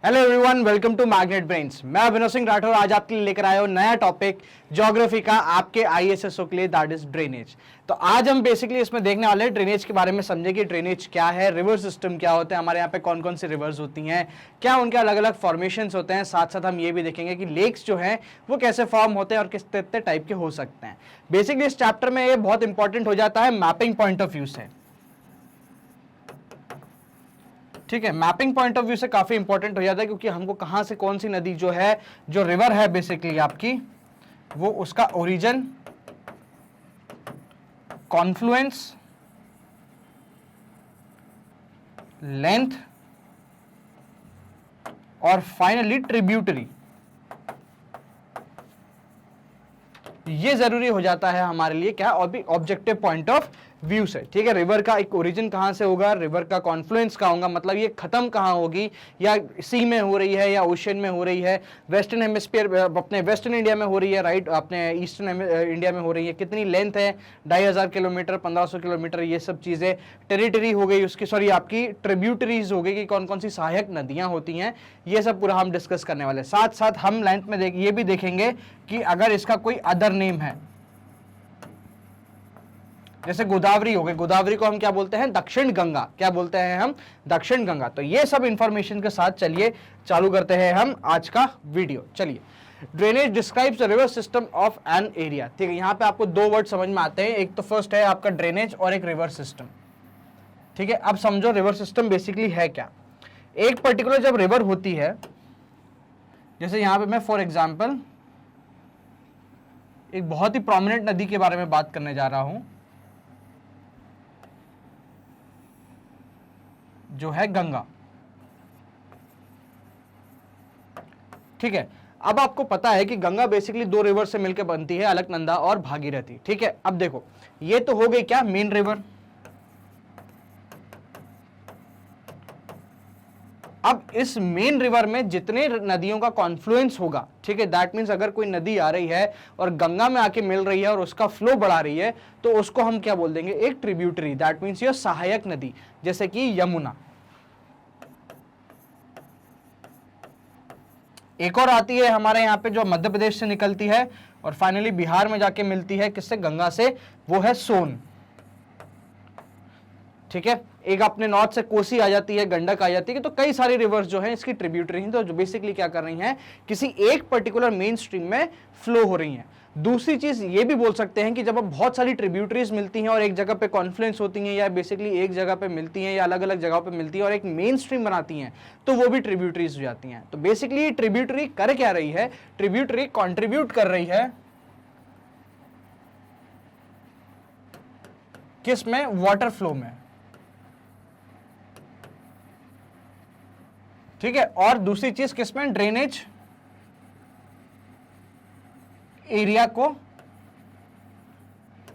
Hello everyone, welcome to magnet brains. मैं अभिनव सिंह राठौर आज आपके लिए लेकर आया हूं नया टॉपिक ज्योग्राफी का आपके आईएएसओ के लिए, दैट इज ड्रेनेज। तो आज हम बेसिकली इसमें देखने वाले हैं ड्रेनेज के बारे में, समझे कि ड्रेनेज क्या है, रिवर सिस्टम क्या होते हैं, हमारे यहाँ पे कौन कौन सी रिवर्स होती हैं, क्या उनके अलग अलग फॉर्मेशंस होते हैं। साथ साथ हम ये भी देखेंगे कि लेक्स जो हैं वो कैसे फॉर्म होते हैं और किस कितने टाइप के हो सकते हैं। बेसिकली इस चैप्टर में ये बहुत इंपॉर्टेंट हो जाता है मैपिंग पॉइंट ऑफ व्यू से। ठीक है, मैपिंग पॉइंट ऑफ व्यू से काफी इंपॉर्टेंट हो जाता है, क्योंकि हमको कहां से कौन सी नदी जो है, जो रिवर है बेसिकली आपकी, वो उसका ओरिजिन, कॉन्फ्लुएंस, लेंथ और फाइनली ट्रिब्यूटरी, ये जरूरी हो जाता है हमारे लिए क्या, और भी ऑब्जेक्टिव पॉइंट ऑफ व्यू से। ठीक है, रिवर का एक ओरिजिन कहां से होगा, रिवर का कॉन्फ्लुएंस कहां होगा, मतलब ये खत्म कहां होगी, या सी में हो रही है या ओशियन में हो रही है, वेस्टर्न हेमिस्फीयर अपने वेस्टर्न इंडिया में हो रही है, राइट, अपने ईस्टर्न इंडिया में हो रही है, कितनी लेंथ है, 2500 किलोमीटर, 1500 किलोमीटर, ये सब चीजें। टेरिटरी हो गई उसकी, सॉरी आपकी ट्रिब्यूटरीज हो गई कि कौन कौन सी सहायक नदियां होती हैं, ये सब पूरा हम डिस्कस करने वाले। साथ साथ हम लेंथ में ये भी देखेंगे कि अगर इसका कोई अदर नेम है, जैसे गोदावरी हो गई, गोदावरी को हम क्या बोलते हैं, दक्षिण गंगा, क्या बोलते हैं हम, दक्षिण गंगा। तो ये सब इंफॉर्मेशन के साथ चलिए चालू करते हैं हम आज का वीडियो। चलिए, drainage describes the river system of an area. ठीक है, यहां पे आपको दो वर्ड समझ में आते हैं, एक तो फर्स्ट है आपका ड्रेनेज और एक रिवर सिस्टम। ठीक है, अब समझो रिवर सिस्टम बेसिकली है क्या। एक पर्टिकुलर जब रिवर होती है, जैसे यहां पे मैं फॉर एग्जाम्पल एक बहुत ही प्रोमिनेंट नदी के बारे में बात करने जा रहा हूं, जो है गंगा। ठीक है, अब आपको पता है कि गंगा बेसिकली दो रिवर से मिलकर बनती है, अलकनंदा और भागीरथी। ठीक है, अब देखो ये तो हो गई क्या, मेन रिवर। अब इस मेन रिवर में जितने नदियों का कॉन्फ्लुएंस होगा, ठीक है, दैट मींस अगर कोई नदी आ रही है और गंगा में आके मिल रही है और उसका फ्लो बढ़ा रही है, तो उसको हम क्या बोल देंगे, एक ट्रिब्यूटरी, दैट मींस ये सहायक नदी, जैसे कि यमुना। एक और आती है हमारे यहाँ पे जो मध्य प्रदेश से निकलती है और फाइनली बिहार में जाके मिलती है किससे, गंगा से, वो है सोन। ठीक है, एक अपने नॉर्थ से कोसी आ जाती है, गंडक आ जाती है, तो कई सारी रिवर्स जो हैं इसकी ट्रिब्यूटरी हैं, तो जो बेसिकली क्या कर रही हैं, किसी एक पर्टिकुलर मेन स्ट्रीम में फ्लो हो रही हैं। दूसरी चीज ये भी बोल सकते हैं कि जब अब बहुत सारी ट्रिब्यूटरीज मिलती हैं और एक जगह पे कॉन्फ्लुएंस होती हैं, या बेसिकली एक जगह पे मिलती हैं या अलग अलग जगहों पे मिलती हैं और एक मेन स्ट्रीम बनाती हैं, तो वो भी ट्रिब्यूटरीज हो जाती हैं। तो बेसिकली ट्रिब्यूटरी कर क्या रही है, ट्रिब्यूटरी कॉन्ट्रीब्यूट कर रही है किस में, वाटर फ्लो में। ठीक है, और दूसरी चीज किसमें, ड्रेनेज एरिया को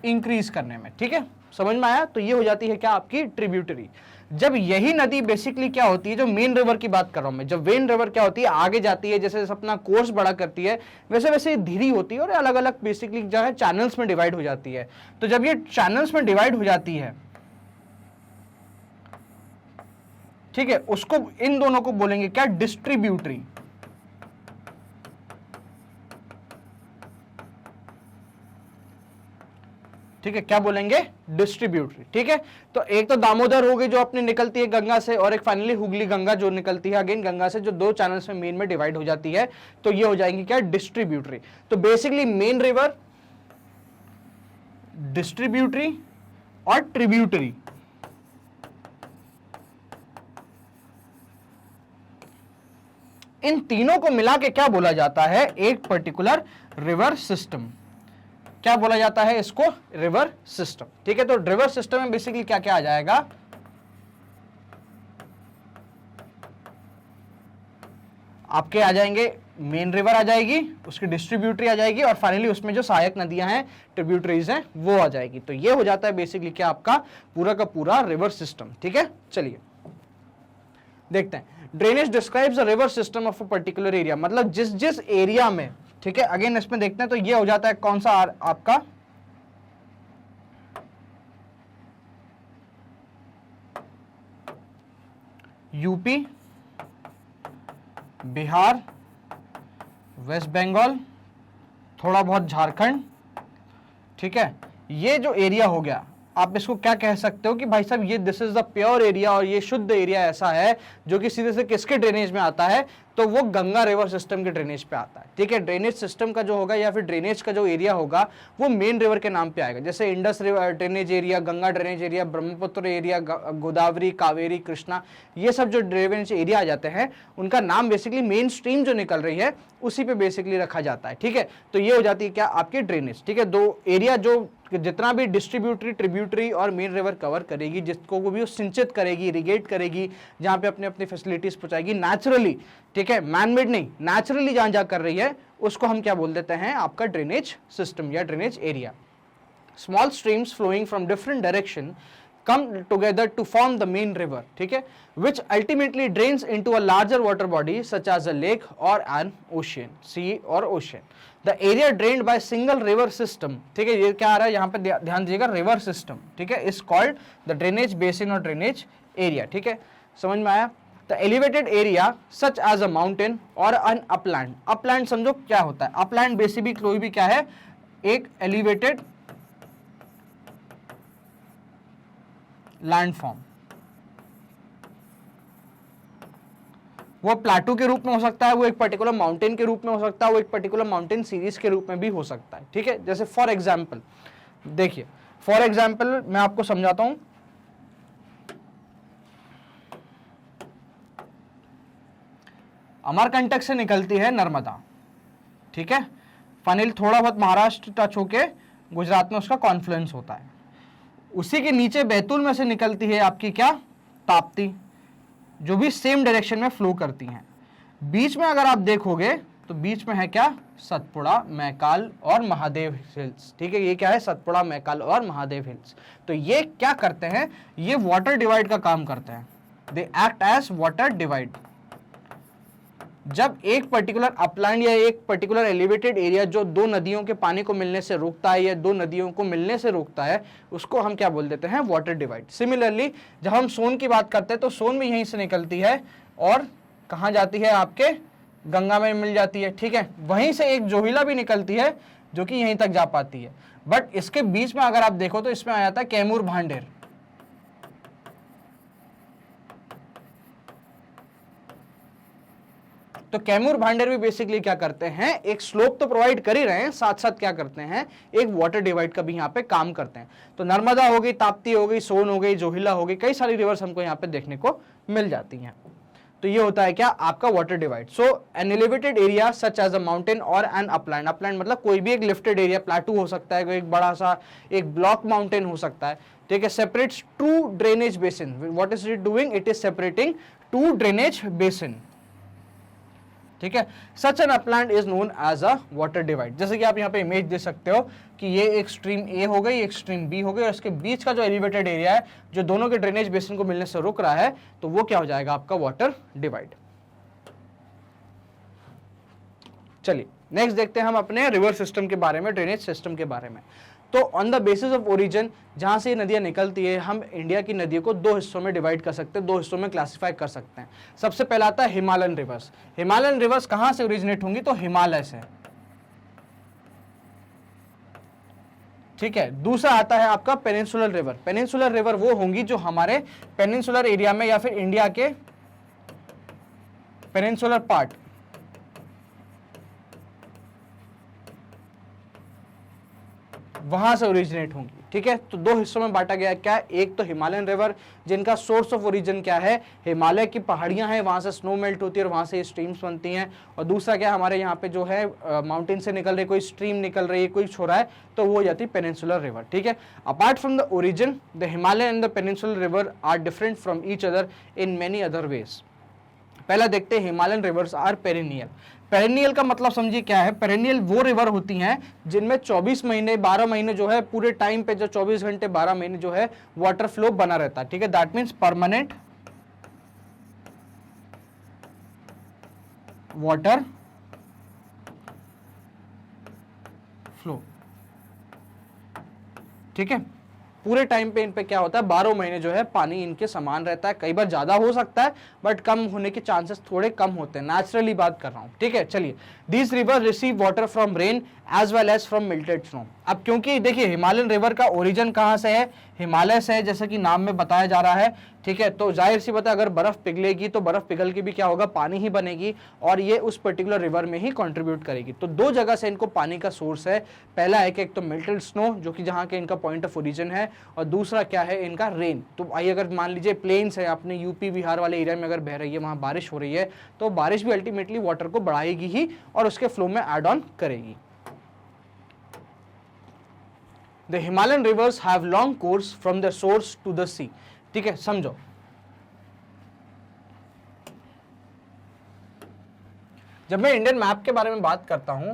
इंक्रीज करने में। ठीक है, समझ में आया। तो ये हो जाती है क्या, आपकी ट्रिब्यूटरी। जब यही नदी बेसिकली क्या होती है, जो मेन रिवर की बात कर रहा हूं मैं, जब मेन रिवर क्या होती है, आगे जाती है, जैसे जैसे अपना कोर्स बड़ा करती है, वैसे वैसे धीरे होती है और अलग अलग बेसिकली जो है चैनल्स में डिवाइड हो जाती है। तो जब ये चैनल्स में डिवाइड हो जाती है, ठीक है, उसको, इन दोनों को बोलेंगे क्या, डिस्ट्रीब्यूटरी। ठीक है, क्या बोलेंगे, डिस्ट्रीब्यूटरी। ठीक है, तो एक तो दामोदर हो गई जो अपनी निकलती है गंगा से, और एक फाइनली हुगली गंगा जो निकलती है अगेन गंगा से, जो दो चैनल्स में मेन में डिवाइड हो जाती है, तो ये हो जाएंगी क्या, डिस्ट्रीब्यूटरी। तो बेसिकली मेन रिवर, डिस्ट्रीब्यूटरी और ट्रिब्यूटरी, इन तीनों को मिला के क्या बोला जाता है, एक पर्टिकुलर रिवर सिस्टम। क्या बोला जाता है इसको, रिवर सिस्टम। ठीक है, तो रिवर सिस्टम में बेसिकली क्या क्या आ जाएगा, आपके आ जाएंगे, मेन रिवर आ जाएगी, उसकी डिस्ट्रीब्यूटरी आ जाएगी, और फाइनली उसमें जो सहायक नदियां हैं, ट्रिब्यूटरीज हैं, वो आ जाएगी। तो ये हो जाता है बेसिकली क्या, आपका पूरा का पूरा रिवर सिस्टम। ठीक है, चलिए देखते हैं। Drainage describes a river system of a particular area, मतलब जिस जिस एरिया में, ठीक है, अगेन इसमें देखते हैं, तो ये हो जाता है कौन सा आपका, यूपी, बिहार, वेस्ट बंगाल, थोड़ा बहुत झारखंड, ठीक है। ये जो एरिया हो गया, आप इसको क्या कह सकते हो कि भाई साहब ये this is the pure area, और ये शुद्ध एरिया ऐसा है जो कि सीधे से किसके ड्रेनेज में आता है, तो वो गंगा रिवर सिस्टम के ड्रेनेज पे आता है, ठीक है। ड्रेनेज सिस्टम का जो होगा या फिर ड्रेनेज का जो एरिया होगा वो मेन रिवर के नाम पे आएगा, जैसे Indus river drainage area, Ganga drainage area, Brahmaputra area, Godavari, Kaveri, Krishna, ये सब जो ड्रेनेज एरिया आ जाते हैं उनका नाम बेसिकली मेन स्ट्रीम जो निकल रही है उसी पे बेसिकली रखा जाता है, ठीक है। तो ये हो जाती है क्या, आपकी ड्रेनेज, ठीक है। दो एरिया जो जितना भी डिस्ट्रीब्यूटरी, ट्रिब्यूटरी और मेन रिवर कवर करेगी, जिसको वो भी सिंचित करेगी, इरिगेट करेगी, जहां पे अपने अपनी फैसिलिटीज पहुंचाएगी नेचुरली, ठीक है, मैनमेड नहीं, नेचुरली जहां जा कर रही है उसको हम क्या बोल देते हैं, आपका ड्रेनेज सिस्टम या drainage area. Small streams flowing from different direction come together to form the main river, ठीक है, which ultimately drains into a larger water body such as a lake or an ocean, sea or ocean. The area drained by single river system, ठीक है, ये क्या आ रहा है यहाँ पे ध्यान दीजिएगा, रिवर सिस्टम, ठीक है, is called the drainage basin or drainage area, ठीक है, समझ में आया। The elevated area such as a mountain or an upland, upland समझो क्या होता है, upland बेसिकली कोई भी क्या है, एक elevated लैंडफॉर्म, वो प्लाटू के रूप में हो सकता है, वो एक पर्टिकुलर माउंटेन के रूप में हो सकता है, वो एक पर्टिकुलर माउंटेन सीरीज के रूप में भी हो सकता है, ठीक है। जैसे फॉर एग्जांपल देखिए, फॉर एग्जांपल मैं आपको समझाता हूं, अमरकंटक से निकलती है नर्मदा, ठीक है, फनिल थोड़ा बहुत महाराष्ट्र टच होके गुजरात में उसका कॉन्फ्लुएंस होता है, उसी के नीचे बैतूल में से निकलती है आपकी क्या, ताप्ती, जो भी सेम डायरेक्शन में फ्लो करती हैं। बीच में अगर आप देखोगे तो बीच में है क्या, सतपुड़ा, मैकाल और महादेव हिल्स, ठीक है, ये क्या है, सतपुड़ा, मैकाल और महादेव हिल्स। तो ये क्या करते हैं, ये वाटर डिवाइड का काम करते हैं, they act as water divide. जब एक पर्टिकुलर अपलैंड या एक पर्टिकुलर एलिवेटेड एरिया जो दो नदियों के पानी को मिलने से रोकता है या दो नदियों को मिलने से रोकता है, उसको हम क्या बोल देते हैं, वाटर डिवाइड। सिमिलरली जब हम सोन की बात करते हैं तो सोन भी यहीं से निकलती है और कहाँ जाती है, आपके गंगा में मिल जाती है, ठीक है। वहीं से एक जोहिला भी निकलती है जो कि यहीं तक जा पाती है, बट इसके बीच में अगर आप देखो तो इसमें आ जाता है कैमूर भांडेर, तो कैमूर भांडेर भी बेसिकली क्या करते हैं, एक स्लोप तो प्रोवाइड कर ही रहे हैं, साथ साथ क्या करते हैं, एक वाटर डिवाइड का भी यहाँ पे काम करते हैं। तो नर्मदा हो गई, ताप्ती हो गई, सोन हो गई, जोहिला हो गई, कई सारी रिवर्स हमको यहाँ पे देखने को मिल जाती हैं। तो ये होता है क्या, आपका water divide. So an elevated area such as a mountain और एन अपलैंड, अपलैंड मतलब कोई भी एक लिफ्टेड एरिया, प्लाटू हो सकता है, कोई एक बड़ा सा एक ब्लॉक माउंटेन हो सकता है, ठीक है, separates two drainage basin. What is it doing, it is separating two drainage basin, ठीक है। Such an upland is known as a water divide. जैसे कि आप यहाँ पे इमेज दे सकते हो कि ये एक स्ट्रीम ए हो गई, एक स्ट्रीम बी हो गई, और इसके बीच का जो एलिवेटेड एरिया है जो दोनों के ड्रेनेज बेसिन को मिलने से रुक रहा है, तो वो क्या हो जाएगा, आपका वाटर डिवाइड। चलिए नेक्स्ट देखते हैं हम अपने रिवर सिस्टम के बारे में, ड्रेनेज सिस्टम के बारे में। तो on the basis of origin, जहां से ये नदियां निकलती है, हम इंडिया की नदियों को दो हिस्सों में डिवाइड कर सकते हैं, दो हिस्सों में क्लासिफाई कर सकते हैं। सबसे पहला आता है हिमालयन रिवर्स। हिमालयन रिवर्स कहां से ओरिजिनेट होंगी, तो हिमालय से, ठीक है। दूसरा आता है आपका पेनिनसुलर रिवर। पेनिनसुलर रिवर वो होंगी जो हमारे पेनिनसुलर एरिया में या फिर इंडिया के पेनिनसुलर पार्ट, वहां से ओरिजिनेट होंगी, ठीक है। तो दो हिस्सों में बांटा गया क्या, एक तो हिमालयन रिवर जिनका सोर्स ऑफ ओरिजिन क्या है, हिमालय की पहाड़ियां हैं, वहां से स्नो मेल्ट होती है और वहां से स्ट्रीम्स बनती हैं। और दूसरा क्या, हमारे यहाँ पे जो है माउंटेन से निकल रही कोई स्ट्रीम निकल रही है, कोई छोड़ा है, तो वो हो जाती है पेनिनसुलर रिवर, ठीक है। Apart from the origin, the Himalaya and the peninsular river are different from each other in many other ways. पहला देखते हैं, Himalayan rivers are perennial. Perennial का मतलब समझिए क्या है, पेरिनियल वो रिवर होती हैं जिनमें 24 महीने 12 महीने जो है, पूरे टाइम पे जो 24 घंटे 12 महीने जो है वाटर फ्लो बना रहता है, ठीक है। That means permanent water flow, ठीक है। पूरे टाइम पे इन पे क्या होता है, 12 महीने जो है पानी इनके समान रहता है। कई बार ज्यादा हो सकता है बट कम होने के चांसेस थोड़े कम होते हैं, नेचुरली बात कर रहा हूं, ठीक है। चलिए, these river receive water from rain as well as from melted snow. अब क्योंकि देखिए हिमालयन रिवर का ओरिजिन कहां से है, हिमालय से है, जैसे कि नाम में बताया जा रहा है, ठीक है। तो जाहिर सी बात है अगर बर्फ पिघलेगी तो बर्फ पिघल के भी क्या होगा, पानी ही बनेगी और ये उस पर्टिकुलर रिवर में ही कंट्रीब्यूट करेगी। तो दो जगह से इनको पानी का सोर्स है, पहला है कि एक तो मेल्टेड स्नो जो कि जहां के इनका पॉइंट ऑफ ओरिजिन है, और दूसरा क्या है इनका रेन। तो आइए अगर मान लीजिए प्लेन्स है अपने यूपी बिहार वाले एरिया में अगर बह रही है, वहां बारिश हो रही है, तो बारिश भी अल्टीमेटली वाटर को बढ़ाएगी ही और उसके फ्लो में एड ऑन करेगी। The Himalayan rivers have long course from the source to the sea, ठीक है, समझो। जब मैं इंडियन मैप के बारे में बात करता हूं,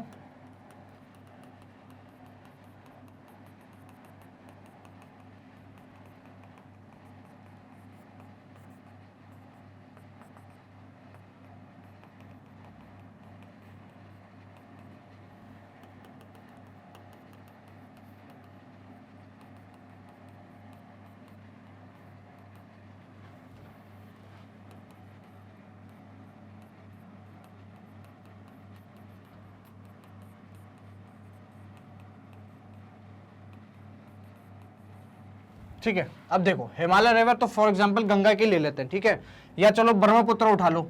ठीक है। अब देखो हिमालय रिवर तो फॉर एग्जांपल गंगा की ले लेते हैं, ठीक है, या चलो ब्रह्मपुत्र उठा लो।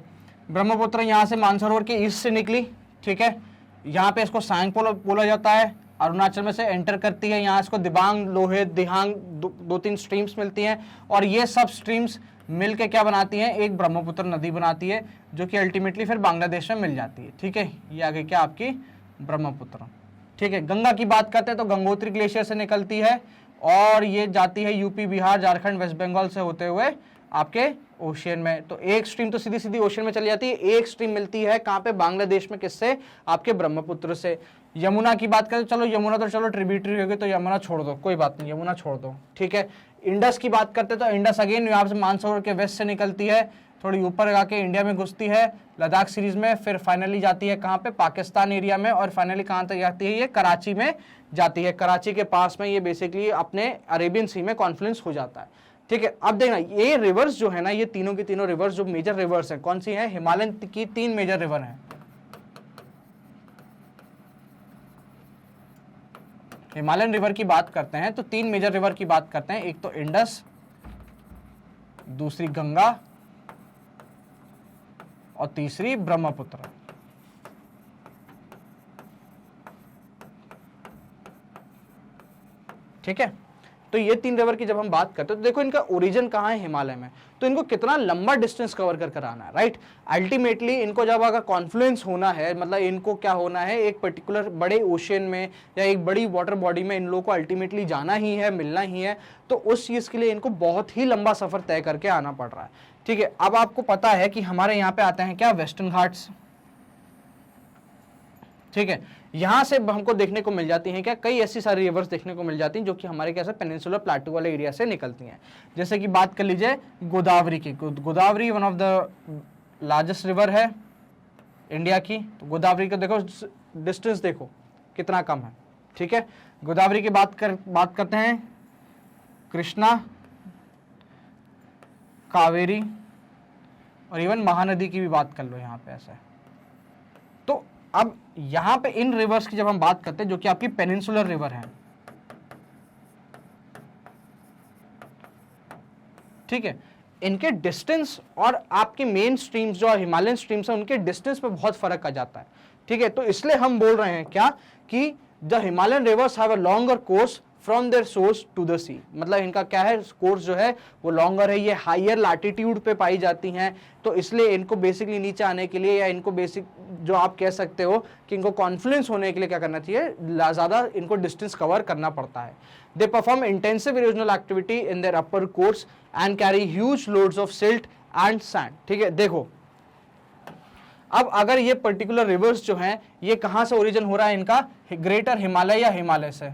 ब्रह्मपुत्र यहां से मानसरोवर के ईस्ट से निकली, ठीक है, यहाँ पे इसको सांग बोला जाता है, अरुणाचल में से एंटर करती है, यहाँ इसको दिबांग, लोहित, दिहांग, दो तीन स्ट्रीम्स मिलती हैं और ये सब स्ट्रीम्स मिलके क्या बनाती हैं, एक ब्रह्मपुत्र नदी बनाती है जो कि अल्टीमेटली फिर बांग्लादेश में मिल जाती है, ठीक है। ये आगे क्या आपकी ब्रह्मपुत्र, ठीक है। गंगा की बात करते हैं तो गंगोत्री ग्लेशियर से निकलती है और ये जाती है यूपी, बिहार, झारखंड, वेस्ट बंगाल से होते हुए आपके ओशियन में। तो एक स्ट्रीम तो सीधी सीधी ओशियन में चली जाती है, एक स्ट्रीम मिलती है कहाँ पे, बांग्लादेश में, किससे, आपके ब्रह्मपुत्र से। यमुना की बात करें, चलो यमुना तो चलो ट्रिब्यूटरी होगी तो यमुना छोड़ दो, कोई बात नहीं, यमुना छोड़ दो, ठीक है। इंडस की बात करते तो इंडस अगेन यहाँ से मानसरोवर के वेस्ट से निकलती है, थोड़ी ऊपर जाके इंडिया में घुसती है लद्दाख सीरीज में, फिर फाइनली जाती है कहाँ पे, पाकिस्तान एरिया में, और फाइनली कहाँ तक जाती है, ये कराची में जाती है। कराची के पास में ये बेसिकली अपने अरेबियन सी में कॉन्फ्लुएंस हो जाता है, ठीक है। अब देखना ये रिवर्स जो है ना, ये तीनों की तीनों रिवर्स जो मेजर रिवर्स हैं कौन सी हैं, हिमालयन की 3 मेजर रिवर हैं। हिमालयन रिवर की बात करते हैं तो 3 मेजर रिवर की बात करते हैं, एक तो इंडस, दूसरी गंगा और तीसरी ब्रह्मपुत्र, ठीक है। तो ये 3 रिवर की जब हम बात करते हैं तो देखो इनका ओरिजिन कहाँ है, हिमालय में, तो इनको कितना लंबा डिस्टेंस कवर कर आना है, राइट। अल्टीमेटली इनको जब अगर कॉन्फ्लुएंस होना है, मतलब इनको क्या होना है, एक पर्टिकुलर बड़े ओशियन में या एक बड़ी वाटर बॉडी में इन लोगों को अल्टीमेटली जाना ही है, मिलना ही है, तो उस चीज़ के लिए इनको बहुत ही लंबा सफर तय करके आना पड़ रहा है, ठीक है। अब आपको पता है कि हमारे यहाँ पे आते हैं क्या, वेस्टर्न घाट्स, ठीक है। यहां से हमको देखने को मिल जाती हैं क्या, कई ऐसी सारी रिवर्स देखने को मिल जाती हैं जो कि हमारे कैसे पेनिनसुलर प्लेटू वाले एरिया से निकलती हैं। जैसे कि बात कर लीजिए गोदावरी की, Godavari one of the largest river है इंडिया की। तो गोदावरी का देखो डिस्टेंस देखो कितना कम है, ठीक है। गोदावरी की बात करते हैं, कृष्णा, कावेरी और इवन महानदी की भी बात कर लो यहाँ पे ऐसा है। तो अब यहां पे इन रिवर्स की जब हम बात करते हैं जो कि आपकी पेनिनसुलर रिवर है, ठीक है, इनके डिस्टेंस और आपके मेन स्ट्रीम्स जो हिमालयन स्ट्रीम्स है उनके डिस्टेंस पे बहुत फर्क आ जाता है, ठीक है। तो इसलिए हम बोल रहे हैं क्या कि the Himalayan rivers have a longer course from their source to the sea, मतलब इनका क्या है, कोर्स जो है वो लॉन्गर है, ये हायर लैटिट्यूड पे पाई जाती हैं, तो इसलिए इनको बेसिकली नीचे आने के लिए या इनको बेसिक जो आप कह सकते हो कि इनको कॉन्फ्लुएंस होने के लिए क्या करना चाहिए, ज़्यादा इनको डिस्टेंस कवर करना पड़ता है। They perform intensive erosional activity in their upper course and carry huge loads of silt and sand, ठीक है। देखो अब अगर ये पर्टिकुलर रिवर्स जो हैं ये कहाँ से ओरिजिन हो रहा है इनका, ग्रेटर हिमालय या हिमालय से,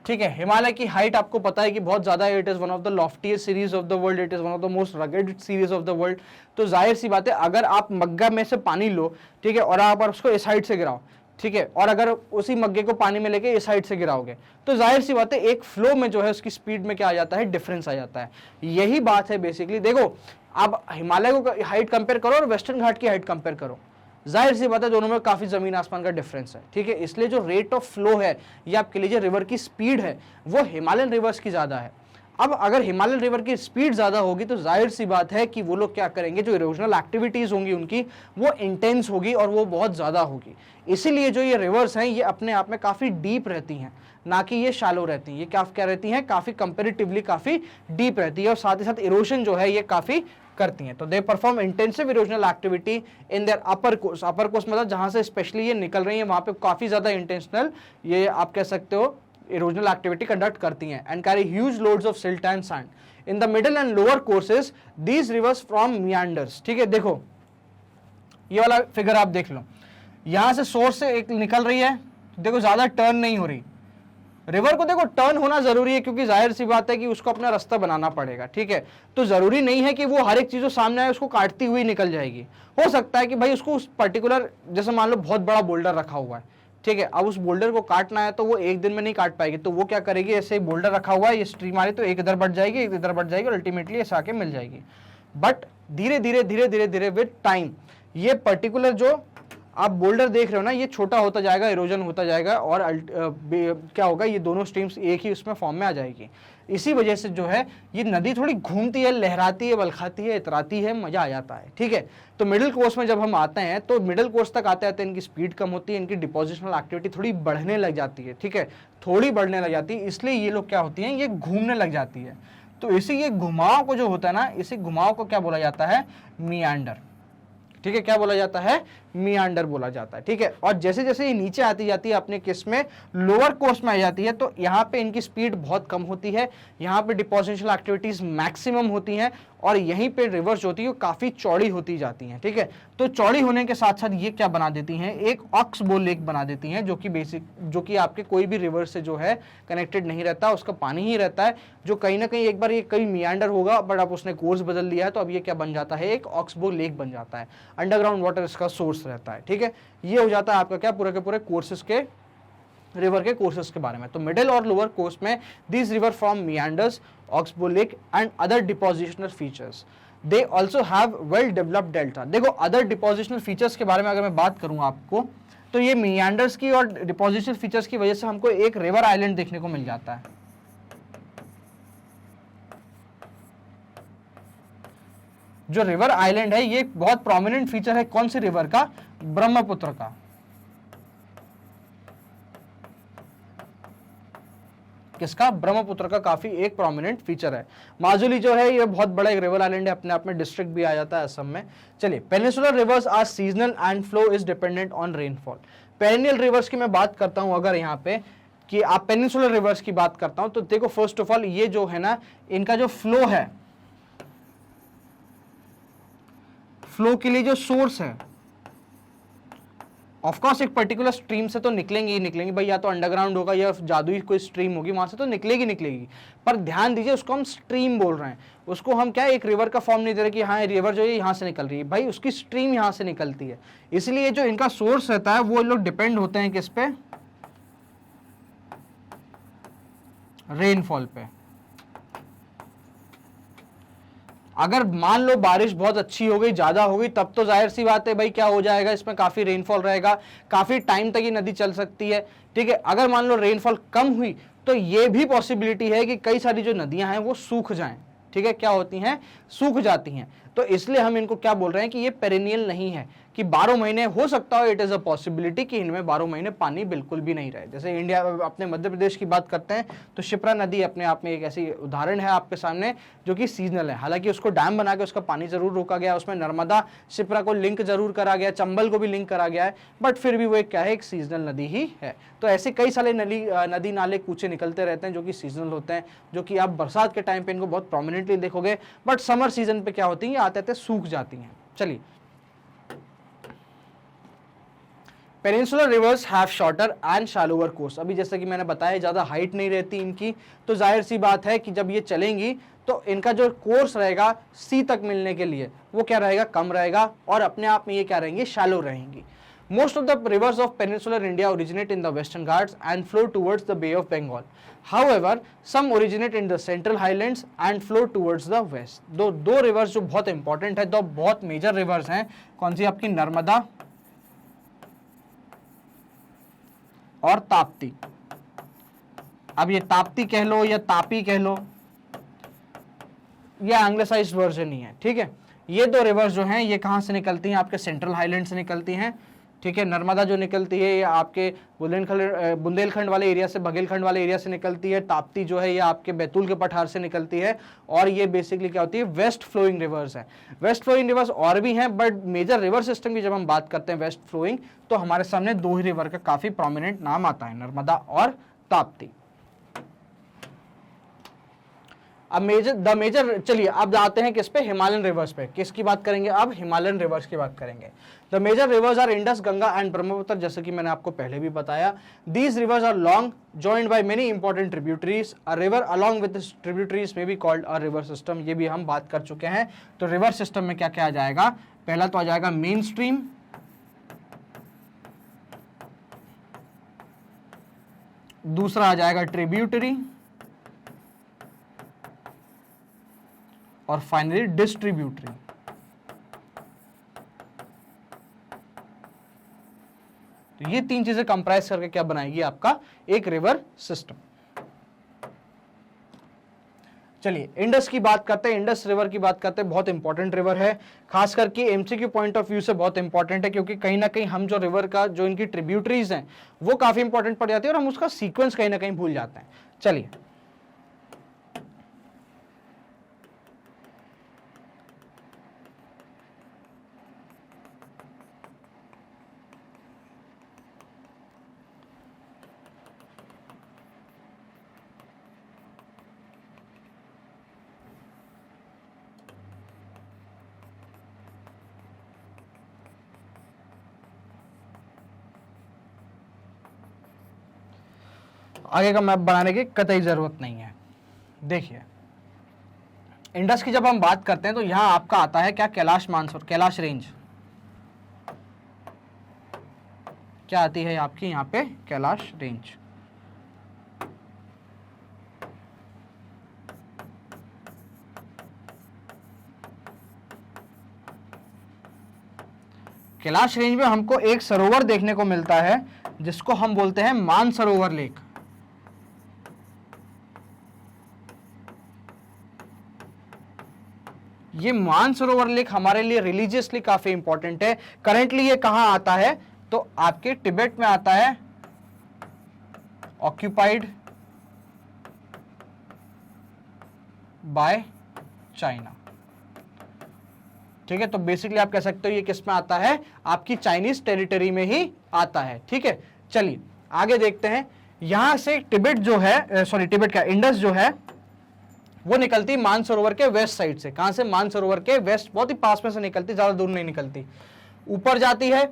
ठीक है। हिमालय की हाइट आपको पता है कि बहुत ज्यादा है, it is one of the loftiest series of the world, it is one of the most rugged series of the world. तो जाहिर सी बात है अगर आप मग्गा में से पानी लो, ठीक है, और आप उसको इस हाइट से गिराओ ठीक है, और अगर उसी मग्गे को पानी में लेके इस साइड से गिराओगे तो जाहिर सी बात है एक फ्लो में जो है उसकी स्पीड में क्या आ जाता है, डिफरेंस आ जाता है। यही बात है बेसिकली। देखो आप हिमालय को हाइट कंपेयर करो और वेस्टर्न घाट की हाइट कंपेयर करो, जाहिर सी बात है दोनों में काफी जमीन आसमान का डिफरेंस है। ठीक है, इसलिए जो रेट ऑफ फ्लो है या आप कह लीजिए रिवर की स्पीड है वो हिमालयन रिवर्स की ज्यादा है। अब अगर हिमालयन रिवर की स्पीड ज्यादा होगी तो जाहिर सी बात है कि वो लोग क्या करेंगे, जो इरोजनल एक्टिविटीज होंगी उनकी वो इंटेंस होगी और वो बहुत ज्यादा होगी। इसीलिए जो ये रिवर्स हैं ये अपने आप में काफी डीप रहती हैं, ना कि ये शैलो रहती हैं। ये क्या रहती हैं, काफी कंपेरेटिवली काफी डीप रहती है और साथ ही साथ इरोजन जो है ये काफी करती हैं। तो they perform intensive erosional activity in their upper course. Upper course मतलब जहां से स्पेशली ये निकल रही है वहां पे काफी ज्यादा इंटेंशनल ये आप कह सकते हो इरोजनल एक्टिविटी कंडक्ट करती हैं and carry huge loads of silt and sand in the middle and lower courses these rivers from मियांडर्स। ठीक है, देखो ये वाला फिगर आप देख लो, यहां से सोर्स से एक निकल रही है, देखो ज्यादा टर्न नहीं हो रही। रिवर को देखो टर्न होना जरूरी है क्योंकि जाहिर सी बात है कि उसको अपना रास्ता बनाना पड़ेगा। ठीक है, तो जरूरी नहीं है कि वो हर एक चीज जो सामने आए उसको काटती हुई निकल जाएगी। हो सकता है कि भाई उसको उस पर्टिकुलर, जैसे मान लो बहुत बड़ा बोल्डर रखा हुआ है, ठीक है, अब उस बोल्डर को काटना है तो वो एक दिन में नहीं काट पाएगी, तो वो क्या करेगी, ऐसे ही बोल्डर रखा हुआ है, ये स्ट्रीम आ रही तो एक इधर बढ़ जाएगी एक इधर बढ़ जाएगी और अल्टीमेटली ऐसे आके मिल जाएगी। बट धीरे धीरे धीरे धीरे धीरे विद टाइम ये पर्टिकुलर जो आप बोल्डर देख रहे हो ना ये छोटा होता जाएगा, इरोजन होता जाएगा और क्या होगा, ये दोनों स्ट्रीम्स एक ही उसमें फॉर्म में आ जाएगी। इसी वजह से जो है ये नदी थोड़ी घूमती है, लहराती है, बलखाती है, इतराती है, मजा आ जाता है। ठीक है, तो मिडिल कोर्स में जब हम आते हैं तो मिडिल कोर्स तक आते आते इनकी स्पीड कम होती है, इनकी डिपोजिशनल एक्टिविटी थोड़ी बढ़ने लग जाती है। ठीक है, थोड़ी बढ़ने लग जाती है, इसलिए ये लोग क्या होती हैं, ये घूमने लग जाती है। तो इसी ये घुमाव को जो होता है ना, इसी घुमाव को क्या बोला जाता है, मियांडर। ठीक है, क्या बोला जाता है, मियांडर बोला जाता है। ठीक है, और जैसे जैसे ये नीचे आती जाती है अपने केस में लोअर कोर्स में आ जाती है तो यहाँ पे इनकी स्पीड बहुत कम होती है, यहाँ पे डिपोजिशनल एक्टिविटीज मैक्सिमम होती हैं और यहीं पे रिवर्स होती है काफी चौड़ी होती जाती हैं। ठीक है, तो चौड़ी होने के साथ साथ ये क्या बना देती हैं, एक ऑक्सबो लेक बना देती हैं, जो कि आपके कोई भी रिवर से जो है कनेक्टेड नहीं रहता, उसका पानी ही रहता है, जो कहीं ना कहीं एक बार ये कहीं मियांडर होगा बट अब उसने कोर्स बदल लिया है तो अब ये क्या बन जाता है, एक ऑक्सबो लेक बन जाता है, अंडरग्राउंड वाटर इसका सोर्स रहता है। ठीक है, ये हो जाता है आपका क्या, पूरे के पूरे कोर्सेज के, रिवर के कोर्सेज के बारे में। तो मिडिल और लोअर कोर्स में this river from मियांडर्स, oxbow lake and other depositional features. They also have well developed delta. देखो अदर डिपोजिशनल फीचर्स के बारे में अगर मैं बात करूं आपको तो ये मियांडर्स की और डिपोजिशनल फीचर्स की वजह से हमको एक रिवर आइलैंड देखने को मिल जाता है। जो रिवर आइलैंड है ये बहुत प्रोमिनेंट फीचर है, कौन सी रिवर का, ब्रह्मपुत्र का। किसका, ब्रह्मपुत्र का काफी एक प्रोमिनेंट फीचर है। माजुली जो है ये बहुत बड़ा एक रिवर आइलैंड है, अपने आप में डिस्ट्रिक्ट भी आ जाता है असम में। चलिए, peninsular rivers are seasonal and flow is dependent on rainfall. Perennial rivers की मैं बात करता हूं अगर यहाँ पे कि आप पेनिनसुलर रिवर्स की बात करता हूं तो देखो फर्स्ट ऑफ ऑल ये जो है ना, इनका जो फ्लो है, फ्लो के लिए जो सोर्स है, ऑफकोर्स एक पर्टिकुलर स्ट्रीम से तो निकलेंगे ही निकलेंगे भाई, या तो अंडरग्राउंड होगा या जादुई कोई स्ट्रीम होगी, वहां से तो निकलेगी। पर ध्यान दीजिए उसको हम स्ट्रीम बोल रहे हैं, उसको हम क्या एक रिवर का फॉर्म नहीं दे रहे कि हाँ रिवर जो है यहाँ से निकल रही है, भाई उसकी स्ट्रीम यहाँ से निकलती है। इसलिए जो इनका सोर्स रहता है वो लोग डिपेंड होते हैं किस पे, रेनफॉल पे। अगर मान लो बारिश बहुत अच्छी हो गई, ज्यादा हो गई, तब तो जाहिर सी बात है भाई क्या हो जाएगा, इसमें काफी रेनफॉल रहेगा, काफी टाइम तक ये नदी चल सकती है। ठीक है, अगर मान लो रेनफॉल कम हुई तो ये भी पॉसिबिलिटी है कि कई सारी जो नदियां हैं वो सूख जाएं। ठीक है, क्या होती हैं, सूख जाती हैं। तो इसलिए हम इनको क्या बोल रहे हैं कि ये पेरिनियल नहीं है कि 12 महीने, हो सकता है इट इज अ पॉसिबिलिटी कि इनमें 12 महीने पानी बिल्कुल भी नहीं रहे। जैसे इंडिया, अपने मध्य प्रदेश की बात करते हैं तो शिप्रा नदी अपने आप में एक ऐसी उदाहरण है आपके सामने जो कि सीजनल है। हालांकि उसको डैम बना के उसका पानी जरूर रोका गया, उसमें नर्मदा शिप्रा को लिंक जरूर करा गया, चंबल को भी लिंक करा गया है, बट फिर भी वो एक क्या है, एक सीजनल नदी ही है। तो ऐसे कई सारे नदी नाले कूचे निकलते रहते हैं जो कि सीजनल होते हैं, जो कि आप बरसात के टाइम पे इनको बहुत प्रोमिनेंटली देखोगे, बट समर सीजन पे क्या होती है, आते आते सूख जाती हैं। चलिए, peninsular reverse have shorter and shallower course. अभी जैसे कि मैंने बताया ज्यादा हाइट नहीं रहती इनकी, तो जाहिर सी बात है कि जब ये चलेंगी तो इनका जो कोर्स रहेगा सी तक मिलने के लिए वो क्या रहेगा, कम रहेगा और अपने आप में ये क्या रहेंगी, शैलो रहेंगी। Most of the rivers of peninsular India originate in the Western Ghats and flow towards the Bay of Bengal. However, some originate in the Central Highlands and flow towards the west. दो rivers जो बहुत important है, दो बहुत major rivers हैं, कौन सी आपकी नर्मदा और ताप्ती। अब ये ताप्ती कह लो या तापी कह लो, ये एंग्लिसाइज्ड वर्जन ही है, ठीक है। ये दो रिवर्स जो हैं ये कहाँ से निकलती हैं, आपके सेंट्रल हाईलैंड से निकलती हैं, ठीक है। नर्मदा जो निकलती है ये आपके बुंदेलखंड वाले एरिया से, बघेलखंड वाले एरिया से निकलती है। ताप्ती जो है ये आपके बैतूल के पठार से निकलती है, और ये बेसिकली क्या होती है, वेस्ट फ्लोइंग रिवर्स है। वेस्ट फ्लोइंग रिवर्स और भी हैं, बट मेजर रिवर सिस्टम की जब हम बात करते हैं वेस्ट फ्लोइंग, तो हमारे सामने दो ही रिवर का काफी प्रोमिनेंट नाम आता है, नर्मदा और ताप्ती। अब मेजर चलिए अब आते हैं किस पे, हिमालयन रिवर्स पे। किसकी बात करेंगे, अब हिमालयन रिवर्स की बात करेंगे। The major rivers are Indus, Ganga and Brahmaputra, जैसे कि मैंने आपको पहले भी बताया। These rivers are long, joined by many important tributaries. A river along with tributaries may be called a river system, ये भी हम बात कर चुके हैं। तो रिवर सिस्टम में क्या क्या आ जाएगा, पहला तो आ जाएगा मेन स्ट्रीम, दूसरा आ जाएगा ट्रिब्यूटरी, और फाइनली डिस्ट्रीब्यूटरी। तो ये तीन चीजें कंप्राइज करके क्या बनाएगी आपका एक रिवर सिस्टम। चलिए इंडस की बात करते हैं, इंडस रिवर की बात करते हैं। बहुत इंपॉर्टेंट रिवर है, खास करके एमसीक्यू पॉइंट ऑफ व्यू से बहुत इंपॉर्टेंट है, क्योंकि कहीं ना कहीं हम जो रिवर का जो इनकी ट्रिब्यूटरीज हैं वो काफी इंपॉर्टेंट पड़ जाती है और हम उसका सीक्वेंस कहीं ना कहीं भूल जाते हैं। चलिए आगे का मैप बनाने की कतई जरूरत नहीं है। देखिए इंडस की जब हम बात करते हैं तो यहां आपका आता है क्या, कैलाश मानसरोवर, कैलाश रेंज क्या आती है आपकी यहां पे, कैलाश रेंज। कैलाश रेंज में हमको एक सरोवर देखने को मिलता है जिसको हम बोलते हैं मानसरोवर लेक। ये मानसरोवर लेक हमारे लिए रिलीजियसली काफी इंपॉर्टेंट है। करेंटली ये कहां आता है, तो आपके तिब्बत में आता है, ऑक्यूपाइड बाय चाइना, ठीक है। तो बेसिकली आप कह सकते हो ये किस में आता है, आपकी चाइनीज टेरिटरी में ही आता है, ठीक है। चलिए आगे देखते हैं, यहां से तिब्बत जो है, सॉरी तिब्बत का इंडस जो है वो निकलती मानसरोवर के वेस्ट साइड से। कहां से, मानसरोवर के वेस्ट, बहुत ही पास में से निकलती, ज्यादा दूर नहीं निकलती, ऊपर जाती है,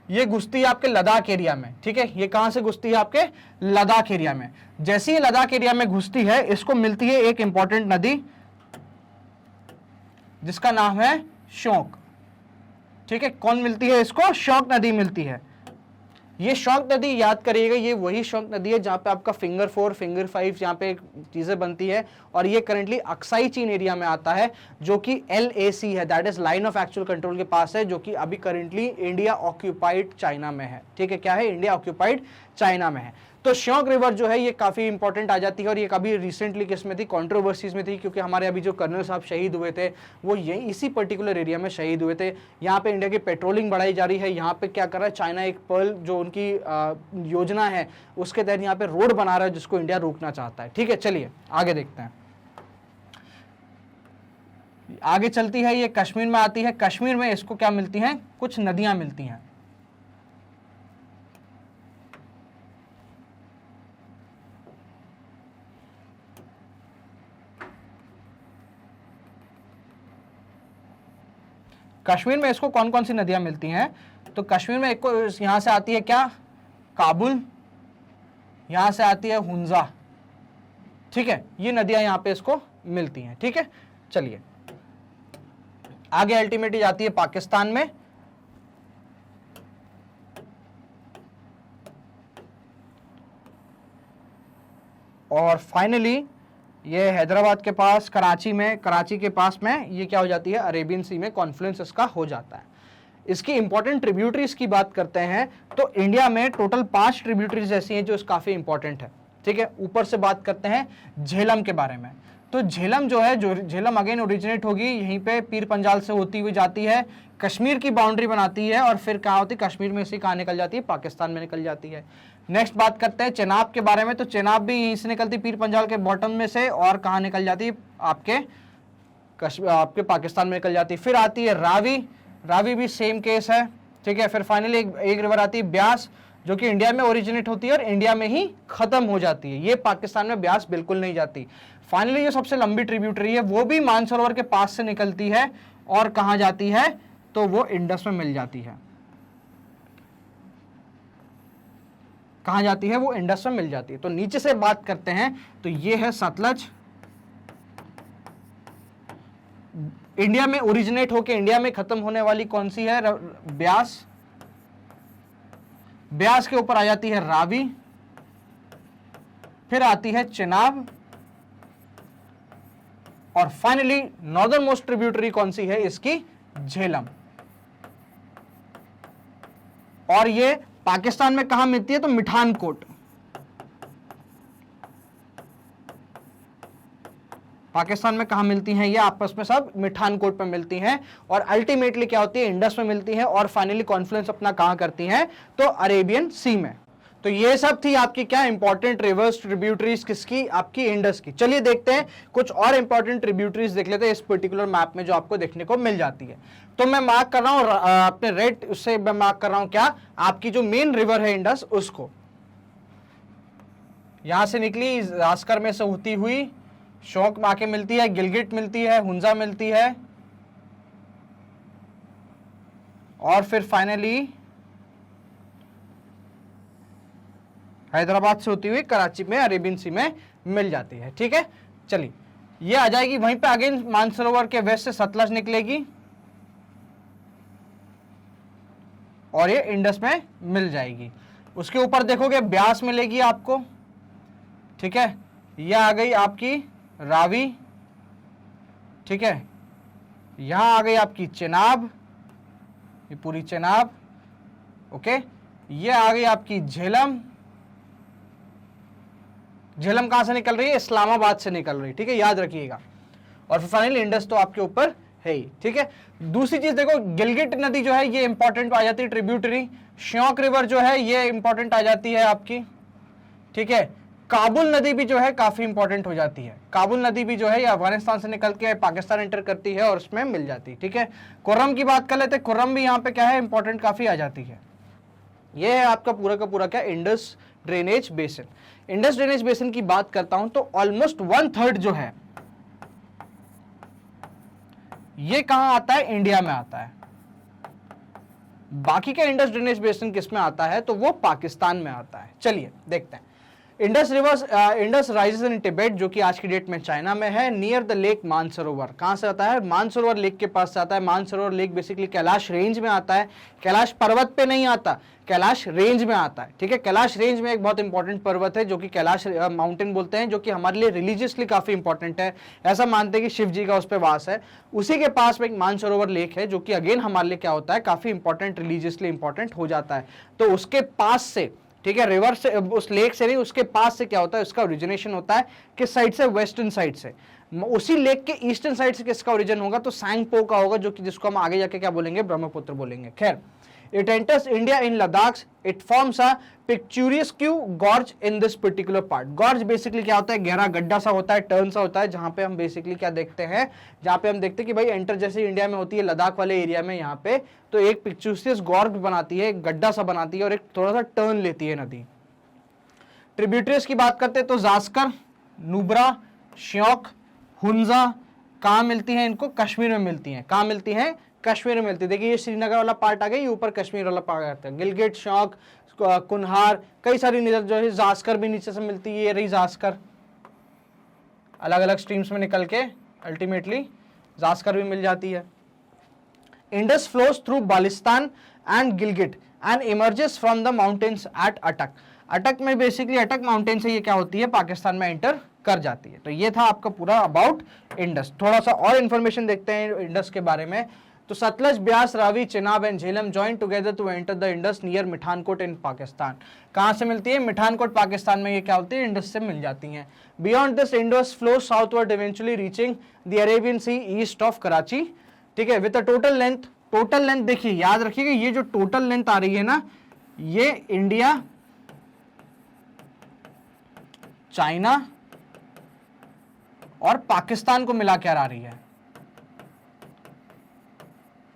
ये घुसती है आपके लद्दाख एरिया में, ठीक है। ये कहां से घुसती है, आपके लद्दाख एरिया में। जैसे ही लद्दाख एरिया में घुसती है, इसको मिलती है एक इंपॉर्टेंट नदी जिसका नाम है श्योक, ठीक है। कौन मिलती है इसको, श्योक नदी मिलती है। ये श्योक नदी याद करिएगा, ये वही श्योक नदी है जहां पे आपका फिंगर 4 फिंगर 5 जहां पे चीजें बनती है, और ये करंटली अक्साई चीन एरिया में आता है, जो कि LAC है, that is line of actual control के पास है, जो कि अभी करंटली इंडिया ऑक्यूपाइड चाइना में है, ठीक है। क्या है, इंडिया ऑक्यूपाइड चाइना में है। तो श्योक रिवर जो है ये काफी इंपॉर्टेंट आ जाती है, और ये कभी रिसेंटली किस में थी, कंट्रोवर्सीज में थी, क्योंकि हमारे अभी जो कर्नल साहब शहीद हुए थे वो यही इसी पर्टिकुलर एरिया में शहीद हुए थे। यहाँ पे इंडिया की पेट्रोलिंग बढ़ाई जा रही है, यहाँ पे क्या कर रहा है चाइना, एक पर्ल जो उनकी योजना है उसके तहत यहाँ पे रोड बना रहा है जिसको इंडिया रोकना चाहता है, ठीक है। चलिए आगे देखते हैं, आगे चलती है, ये कश्मीर में आती है। कश्मीर में इसको क्या मिलती हैं, कुछ नदियां मिलती हैं। कश्मीर में इसको कौन कौन सी नदियां मिलती हैं, तो कश्मीर में एक को यहां से आती है क्या, काबुल, यहां से आती है हुंजा, ठीक है। ये नदियां यहां पे इसको मिलती हैं, ठीक है। चलिए आगे अल्टीमेटली जाती है पाकिस्तान में, और फाइनली ये हैदराबाद के पास कराची के पास में ये क्या हो जाती है, अरेबियन सी में कॉन्फ्लुएंस इसका हो जाता है। इसकी इंपॉर्टेंट ट्रिब्यूटरीज की बात करते हैं तो इंडिया में टोटल 5 ट्रिब्यूटरीज ऐसी हैं जो काफी इंपॉर्टेंट है, ठीक है। ऊपर से बात करते हैं झेलम के बारे में, तो झेलम जो है, जो झेलम अगेन ओरिजिनेट होगी यहीं पे पीर पंजाल से होती हुई जाती है, कश्मीर की बाउंड्री बनाती है और फिर कहाँ होती है, कश्मीर में से कहाँ निकल जाती है, पाकिस्तान में निकल जाती है। नेक्स्ट बात करते हैं चेनाब के बारे में, तो चेनाब भी यहीं से निकलती पीर पंजाल के बॉटम में से और कहाँ निकल जाती है, आपके पाकिस्तान में निकल जाती है। फिर आती है रावी, रावी भी सेम केस है, ठीक है। फिर फाइनली एक रिवर आती है ब्यास, जो कि इंडिया में ओरिजिनेट होती है और इंडिया में ही खत्म हो जाती है, ये पाकिस्तान में ब्यास बिल्कुल नहीं जाती। फाइनली जो सबसे लंबी ट्रिब्यूटरी है वो भी मानसरोवर के पास से निकलती है और कहाँ जाती है, तो वो इंडस में मिल जाती है। कहाँ जाती है, वो इंडस में मिल जाती है। तो नीचे से बात करते हैं तो ये है सतलज, इंडिया में ओरिजिनेट होके इंडिया में खत्म होने वाली कौन सी है, ब्यास। ब्यास के ऊपर आ जाती है रावी, फिर आती है चेनाब और फाइनली नॉर्दर्न मोस्ट ट्रिब्यूटरी कौन सी है इसकी, झेलम। और ये पाकिस्तान में कहां मिलती है, तो मिठानकोट, पाकिस्तान में कहां मिलती हैं ये आपस में, सब मिठानकोट पे मिलती हैं और अल्टीमेटली क्या होती है, इंडस में मिलती हैं और फाइनली कॉन्फ्लुएंस अपना कहां करती हैं, तो अरेबियन सी में। तो ये सब थी आपकी क्या इंपॉर्टेंट रिवर्स ट्रिब्यूटरीज किसकी, आपकी इंडस की। चलिए देखते हैं कुछ और इंपॉर्टेंट ट्रिब्यूटरीज देख लेते हैं इस पर्टिकुलर मैप में जो आपको देखने को मिल जाती है। तो मैं मार्क कर रहा हूं अपने रेड, उससे मैं मार्क कर रहा हूं क्या, आपकी जो मेन रिवर है इंडस उसको, यहां से निकली जास्कर में से होती हुई शौक में आके मिलती है, गिलगिट मिलती है, हुंजा मिलती है और फिर फाइनली हैदराबाद से होती हुई कराची में अरेबियन सी में मिल जाती है, ठीक है। चलिए ये आ जाएगी, वहीं पे अगेन मानसरोवर के वेस्ट से सतलज निकलेगी और ये इंडस में मिल जाएगी। उसके ऊपर देखोगे ब्यास मिलेगी आपको, ठीक है। यह आ गई आपकी रावी, ठीक है। यहां आ गई आपकी चेनाब, ये पूरी चेनाब, ओके। ये आ गई आपकी झेलम, झेलम कहां से निकल रही है, इस्लामाबाद से निकल रही है, ठीक है, याद रखिएगा। और फिर फाइनली इंडस तो आपके ऊपर है ही, ठीक है। दूसरी चीज देखो, गिलगिट नदी जो है ये इंपॉर्टेंट आ जाती है ट्रिब्यूटरी, श्योक रिवर जो है ये इंपॉर्टेंट आ जाती है आपकी, ठीक है। काबुल नदी भी जो है काफी इंपॉर्टेंट हो जाती है, काबुल नदी भी जो है ये अफगानिस्तान से निकल के पाकिस्तान एंटर करती है और उसमें मिल जाती है, ठीक है। कुर्रम की बात कर लेते हैं, कुर्रम भी यहाँ पे क्या है इंपॉर्टेंट काफी आ जाती है। ये है आपका पूरा का पूरा क्या, Indus drainage basin. Indus drainage basin की बात करता हूं तो ऑलमोस्ट 1/3 जो है ये कहां आता है, इंडिया में आता है। बाकी का इंडस ड्रेनेज बेसिन किस में आता है, तो वो पाकिस्तान में आता है। चलिए देखते हैं। इंडस राइजेस इन तिब्बत, जो कि आज की डेट में चाइना में है, नियर द लेक मानसरोवर। कहां से आता है, मानसरोवर लेक के पास से आता है। Mansarovar lake basically Kailash range में आता है, कैलाश पर्वत पे नहीं आता, कैलाश रेंज में आता है, ठीक है। कैलाश रेंज में एक बहुत इंपॉर्टेंट पर्वत है जो कि कैलाश माउंटेन बोलते हैं, जो कि हमारे लिए रिलीजियसली काफी इंपॉर्टेंट है, ऐसा मानते हैं कि शिव जी का उस पर वास है। उसी के पास में एक मानसरोवर लेक है जो कि अगेन हमारे लिए क्या होता है, काफी इंपॉर्टेंट, रिलीजियसली इंपॉर्टेंट हो जाता है। तो उसके पास से, ठीक है, रिवर से, उस लेक से नहीं, उसके पास से क्या होता है, उसका ओरिजिनेशन होता है किस साइड से, वेस्टर्न साइड से। उसी लेक के ईस्टर्न साइड से किसका ओरिजिन होगा, तो सैंगपो का होगा, जो कि जिसको हम आगे जाके क्या बोलेंगे, ब्रह्मपुत्र बोलेंगे। खैर, it enters India in Ladakh, it forms a picturesque gorge in this particular part। gorge basically क्या होता है, गहरा गड्ढा सा होता है, टर्न सा होता है, जहां पे हम बेसिकली क्या देखते हैं, जहां पे हम देखते हैं कि भाई एंटर जैसे इंडिया में होती है लद्दाख वाले एरिया में यहाँ पे, तो एक पिक्चुरियस गॉर्ज बनाती है, एक गड्ढा सा बनाती है और एक थोड़ा सा टर्न लेती है नदी। ट्रिब्यूटरीज की बात करते हैं तो जास्कर, नुब्रा, श्योक, हुंजा कहाँ मिलती हैं, इनको कश्मीर में मिलती हैं। कहाँ मिलती हैं, कश्मीर में मिलती है। देखिए ये श्रीनगर वाला पार्ट आ गया, ये ऊपर कश्मीर वाला पार्ट आता है। गिलगिट, शौक, कुन्हार, कई सारी नदी जो है, जास्कर भी नीचे से मिलती है, ये रही जास्कर, अलग अलग स्ट्रीम्स में निकल के अल्टीमेटली जास्कर भी मिल जाती है। Indus flows through Baltistan and Gilgit and emerges from the mountains at Attock. Attock में बेसिकली अटक माउंटेन से ये क्या होती है, पाकिस्तान में एंटर कर जाती है। तो ये था आपका पूरा अबाउट इंडस। थोड़ा सा और इंफॉर्मेशन देखते हैं इंडस के बारे में। तो Sutlej, Beas, Ravi, Chenab and Jhelum join together to enter the Indus near Mithankot in Pakistan. कहां से मिलती है, मिठानकोट पाकिस्तान में ये क्या होती है, इंडस से मिल जाती हैं। Beyond this Indus flow southward eventually reaching the Arabian sea east of Karachi. ठीक है, विद अ टोटल लेंथ देखिए, याद रखिएगा ये जो टोटल लेंथ आ रही है ना, ये इंडिया, चाइना और पाकिस्तान को मिला कर आ रही है।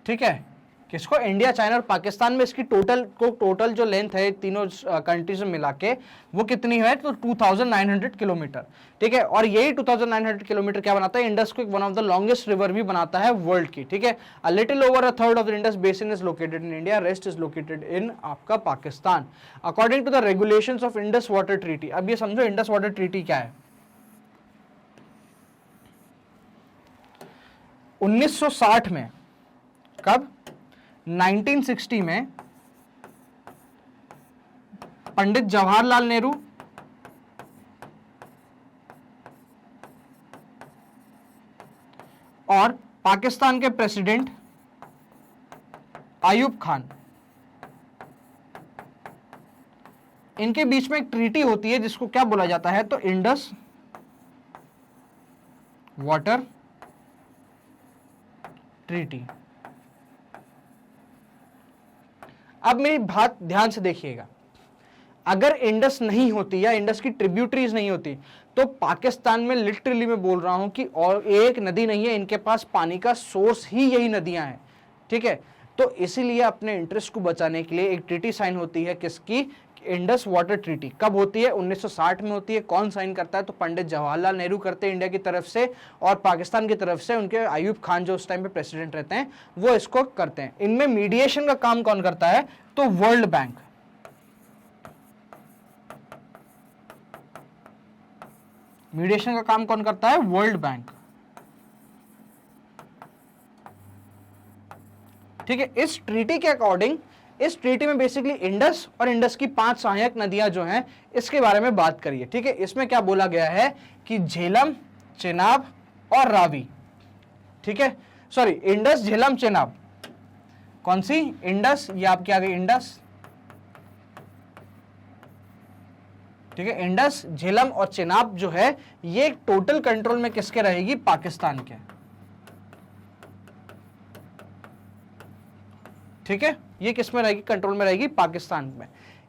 ठीक है, किसको, इंडिया, चाइना और पाकिस्तान में इसकी टोटल जो लेंथ है तीनों कंट्रीज में मिला के वो कितनी है, तो 2900 किलोमीटर। ठीक है, और यही 2900 किलोमीटर क्या बनाता है, इंडस को one of the longest river भी बनाता है वर्ल्ड की। ठीक है, a little over a third of the Indus basin is located in India, rest is located in आपका Pakistan, according to the regulations of Indus water treaty. अब ये समझो इंडस वाटर ट्रीटी क्या है। 1960 में, कब, 1960 में पंडित जवाहरलाल नेहरू और पाकिस्तान के प्रेसिडेंट आयूब खान, इनके बीच में एक ट्रीटी होती है जिसको क्या बोला जाता है, तो इंडस वाटर ट्रीटी। अब मेरी बात ध्यान से देखिएगा, अगर इंडस नहीं होती या इंडस की ट्रिब्यूटरीज नहीं होती तो पाकिस्तान में लिटरली मैं बोल रहा हूं कि और एक नदी नहीं है, इनके पास पानी का सोर्स ही यही नदियां हैं। ठीक है, तो इसीलिए अपने इंटरेस्ट को बचाने के लिए एक ट्रीटी साइन होती है, किसकी, इंडस वाटर ट्रीटी। कब होती है, 1960 में होती है। कौन साइन करता है, तो पंडित जवाहरलाल नेहरू करते हैं इंडिया की तरफ से, और पाकिस्तान की तरफ से उनके आयूब खान जो उस टाइम पे प्रेसिडेंट रहते हैं वो इसको करते हैं। इनमें मीडिएशन का काम कौन करता है, तो वर्ल्ड बैंक। मीडिएशन का काम कौन करता है, वर्ल्ड बैंक। ठीक है, इस ट्रीटी के अकॉर्डिंग, इस ट्रीटी में बेसिकली इंडस और इंडस की 5 सहायक नदियां जो हैं इसके बारे में बात करिए। ठीक है, इसमें क्या बोला गया है कि झेलम, चेनाब और रावी। ठीक है, सॉरी, इंडस, झेलम, चेनाब, कौन सी, इंडस, ये आपकी आ गई इंडस। ठीक है, इंडस, झेलम और चेनाब जो है ये टोटल कंट्रोल में किसके रहेगी, पाकिस्तान के। ठीक है, ये किस में रहेगी, कंट्रोल में रहेगी, पाकिस्तान में।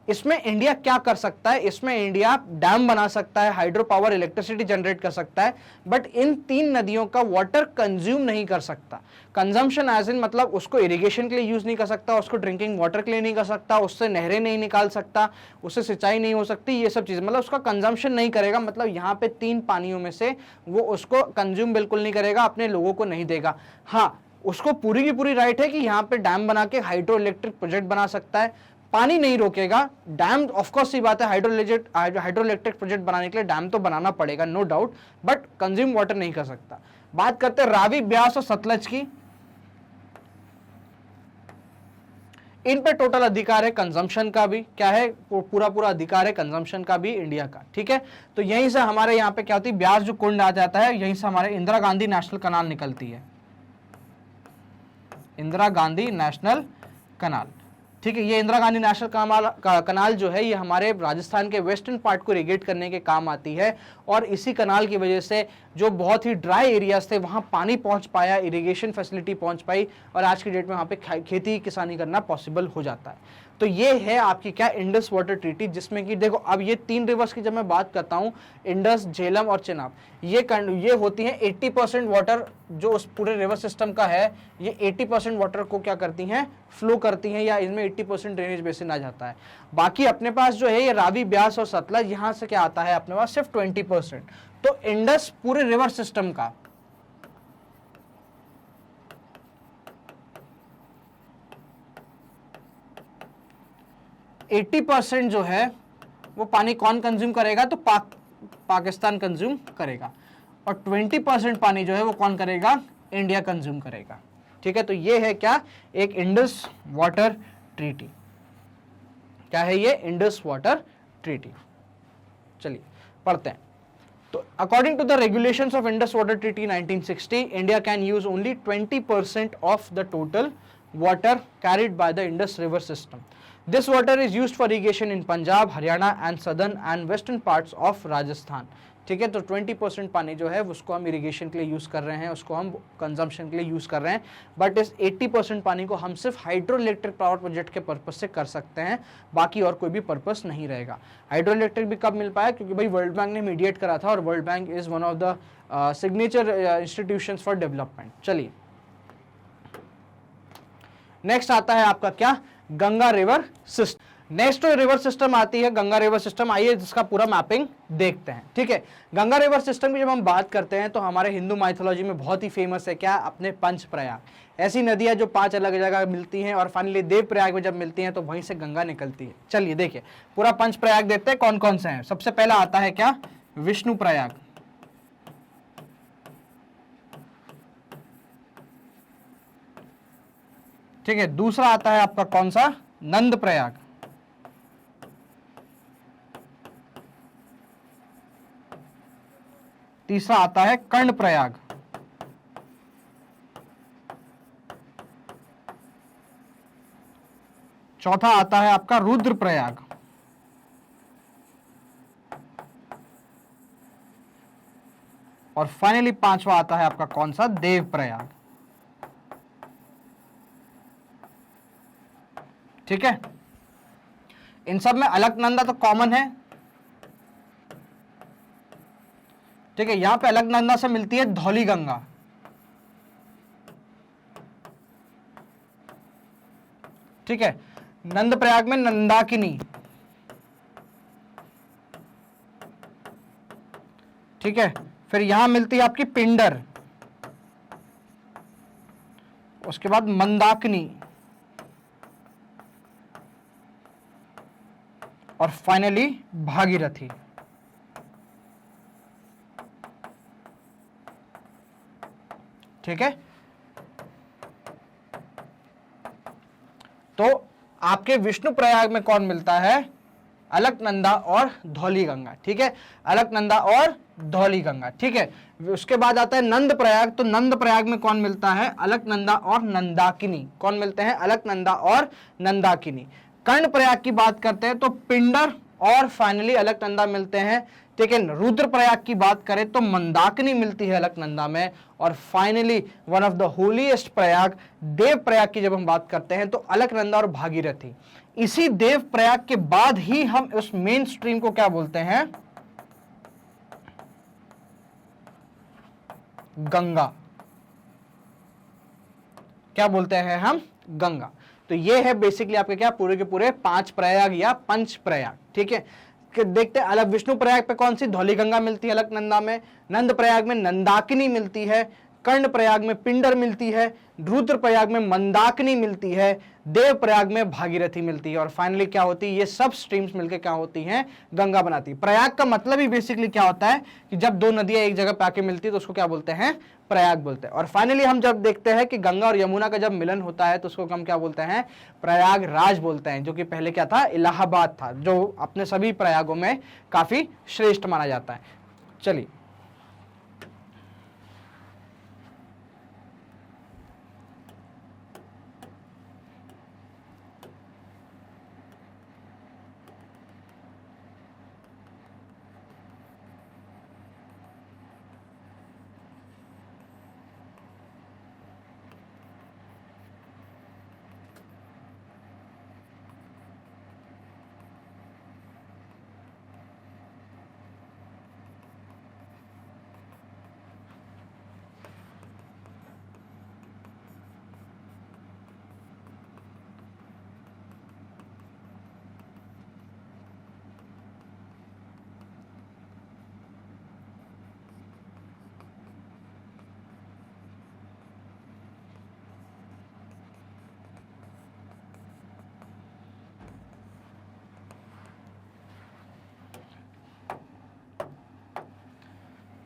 इसमें इंडिया क्या कर सकता है, इसमें इंडिया डैम बना सकता है, हाइड्रो पावर, इलेक्ट्रिसिटी जनरेट कर सकता है, बट इन 3 नदियों का वाटर कंज्यूम नहीं कर सकता। कंजम्पशन एज इन मतलब उसको इरिगेशन के लिए यूज नहीं कर सकता, उसको ड्रिंकिंग वाटर के लिए नहीं कर सकता, उससे नहरें नहीं निकाल सकता, उससे सिंचाई नहीं हो सकती, ये सब चीजें, मतलब उसका कंजम्पशन नहीं करेगा। मतलब यहाँ पे 3 पानियों में से वो उसको कंज्यूम बिल्कुल नहीं करेगा, अपने लोगों को नहीं देगा। हाँ, उसको पूरी की पूरी राइट है कि यहाँ पे डैम बना के हाइड्रो इलेक्ट्रिक प्रोजेक्ट बना सकता है, पानी नहीं रोकेगा। डैम ऑफकोर्स सी बात है, हाइड्रो इलेक्ट्रिक प्रोजेक्ट बनाने के लिए डैम तो बनाना पड़ेगा, no doubt, but consume water नहीं कर सकता। बात करते हैं रावी, ब्यास और सतलज की। इन पे टोटल अधिकार है कंजम्पशन का भी, क्या है, पूरा अधिकार है कंजम्पशन का भी इंडिया का। ठीक है, तो यहीं से हमारे यहाँ पे क्या होती है, ब्यास जो कुंड आ जाता है, यहीं से हमारे इंदिरा गांधी नेशनल कनाल निकलती है, इंदिरा गांधी नेशनल कनाल। ठीक है, ये इंदिरा गांधी नेशनल कनाल जो है ये हमारे राजस्थान के वेस्टर्न पार्ट को इरिगेट करने के काम आती है, और इसी कनाल की वजह से जो बहुत ही ड्राई एरियाज थे वहाँ पानी पहुँच पाया, इरिगेशन फैसिलिटी पहुँच पाई, और आज की डेट में वहाँ पे खेती किसानी करना पॉसिबल हो जाता है। तो ये है आपकी क्या, इंडस वाटर ट्रीटी, जिसमें कि देखो अब ये 3 रिवर्स की जब मैं बात करता हूँ, इंडस, झेलम और चेनाब, ये होती हैं 80% वाटर जो उस पूरे रिवर सिस्टम का है, ये 80% वाटर को क्या करती हैं, फ्लो करती हैं, या इनमें 80% ड्रेनेज बेसिन आ जाता है। बाकी अपने पास जो है ये रावी, ब्यास और सतलज, यहाँ से क्या आता है अपने पास सिर्फ 20%। तो इंडस पूरे रिवर सिस्टम का 80% जो है वो पानी कौन कंज्यूम करेगा, तो पाकिस्तान कंज्यूम करेगा, और 20% पानी जो है वो कौन करेगा, इंडिया कंज्यूम करेगा। ठीक है, तो ये है क्या, एक इंडस वाटर ट्रीटी। क्या है ये, इंडस वाटर ट्रीटी। चलिए पढ़ते हैं। तो according to the regulations of Indus water treaty 1960, India can use only 20% of the total water carried by the Indus river system. This water is used for irrigation in Punjab, Haryana and southern and western parts of Rajasthan. ठीक है, तो 20% पानी जो है उसको हम irrigation के लिए यूज कर रहे हैं, उसको हम कंजम्पशन के लिए यूज कर रहे हैं, बट इस 80% पानी को हम सिर्फ हाइड्रो इलेक्ट्रिक पावर प्रोजेक्ट के पर्पज से कर सकते हैं, बाकी और कोई भी पर्पस नहीं रहेगा। हाइड्रो इलेक्ट्रिक भी कब मिल पाया, क्योंकि भाई वर्ल्ड बैंक ने मीडिएट करा था, और world bank is one of the signature institutions for development. चलिए नेक्स्ट आता है आपका क्या, Ganga river system. Next river system आती है गंगा रिवर सिस्टम। आइए जिसका पूरा मैपिंग देखते हैं। ठीक है, गंगा रिवर सिस्टम की जब हम बात करते हैं तो हमारे हिंदू माइथोलॉजी में बहुत ही फेमस है क्या, अपने पंच प्रयाग। ऐसी नदियां जो 5 अलग जगह मिलती हैं और फाइनली देव प्रयाग में जब मिलती हैं तो वहीं से गंगा निकलती है। चलिए देखिए पूरा पंच प्रयाग देखते हैं कौन कौन से हैं। सबसे पहला आता है क्या, विष्णु प्रयाग। ठीक है, दूसरा आता है आपका कौन सा, नंद प्रयाग। तीसरा आता है कर्ण प्रयाग। चौथा आता है आपका रुद्र प्रयाग। और फाइनली पांचवा आता है आपका कौन सा, देव प्रयाग। ठीक है, इन सब में अलकनंदा तो कॉमन है। ठीक है, यहां पे अलकनंदा से मिलती है धौली गंगा। ठीक है, नंद प्रयाग में नंदाकिनी। ठीक है, फिर यहां मिलती है आपकी पिंडर, उसके बाद मंदाकिनी, और फाइनली भागीरथी। ठीक है, तो आपके विष्णु प्रयाग में कौन मिलता है, अलकनंदा और धौली गंगा। ठीक है, अलकनंदा और धौली गंगा। ठीक है, उसके बाद आता है नंद प्रयाग। तो नंद प्रयाग में कौन मिलता है, अलकनंदा और नंदाकिनी। कौन मिलते हैं, अलकनंदा और नंदाकिनी। कर्ण प्रयाग की बात करते हैं तो पिंडर और फाइनली अलकनंदा मिलते हैं। ठीक है, रुद्र प्रयाग की बात करें तो मंदाकिनी मिलती है अलकनंदा में। और finally one of the holiest Prayag, Dev Prayag की जब हम बात करते हैं तो अलकनंदा और भागीरथी। इसी देव प्रयाग के बाद ही हम उस मेन स्ट्रीम को क्या बोलते हैं, गंगा। क्या बोलते हैं हम, गंगा। तो ये है बेसिकली आपके क्या, पूरे के पूरे 5 प्रयाग या पंच प्रयाग। ठीक है, देखते हैं अलग विष्णु प्रयाग पे कौन सी, धौली गंगा मिलती है अलकनंदा में, नंद प्रयाग में नंदाकिनी मिलती है, कर्ण प्रयाग में पिंडर मिलती है, रुद्र प्रयाग में मंदाकिनी मिलती है, देव प्रयाग में भागीरथी मिलती है, और फाइनली क्या होती है, ये सब स्ट्रीम्स मिलकर क्या होती हैं, गंगा बनाती है। प्रयाग का मतलब ही बेसिकली क्या होता है कि जब 2 नदियां एक जगह पे आके मिलती है तो उसको क्या बोलते हैं, प्रयाग बोलते हैं। और फाइनली हम जब देखते हैं कि गंगा और यमुना का जब मिलन होता है तो उसको हम क्या बोलते हैं, प्रयागराज बोलते हैं, जो कि पहले क्या था, इलाहाबाद था, जो अपने सभी प्रयागों में काफी श्रेष्ठ माना जाता है। चलिए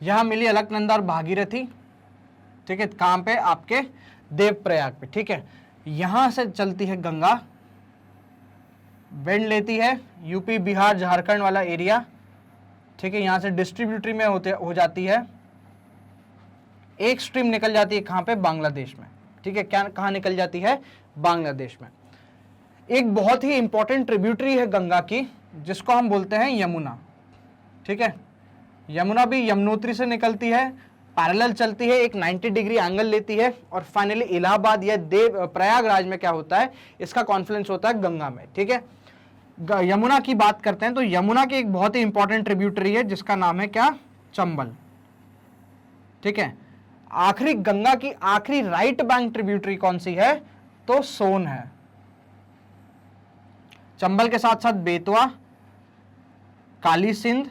यहां मिली अलकनंदा और भागीरथी। ठीक है, कहां पे, आपके देव प्रयाग पे। ठीक है, यहां से चलती है गंगा, बेंड लेती है यूपी बिहार झारखंड वाला एरिया, ठीक है, यहां से डिस्ट्रीब्यूटरी में हो जाती है, एक स्ट्रीम निकल जाती है कहां पे, बांग्लादेश में, ठीक है, क्या कहां निकल जाती है, बांग्लादेश में। एक बहुत ही इंपॉर्टेंट ट्रिब्यूटरी है गंगा की जिसको हम बोलते हैं यमुना, ठीक है, यमुना भी यमुनोत्री से निकलती है, पैरेलल चलती है, एक 90 डिग्री एंगल लेती है और फाइनली इलाहाबाद या प्रयागराज में क्या होता है, इसका कॉन्फ्लुएंस होता है गंगा में, ठीक है। यमुना की बात करते हैं तो यमुना की एक बहुत ही इंपॉर्टेंट ट्रिब्यूटरी है जिसका नाम है क्या, चंबल, ठीक है। आखिरी गंगा की आखिरी राइट बैंक ट्रिब्यूटरी कौन सी है, तो सोन है। चंबल के साथ साथ बेतवा, काली सिंध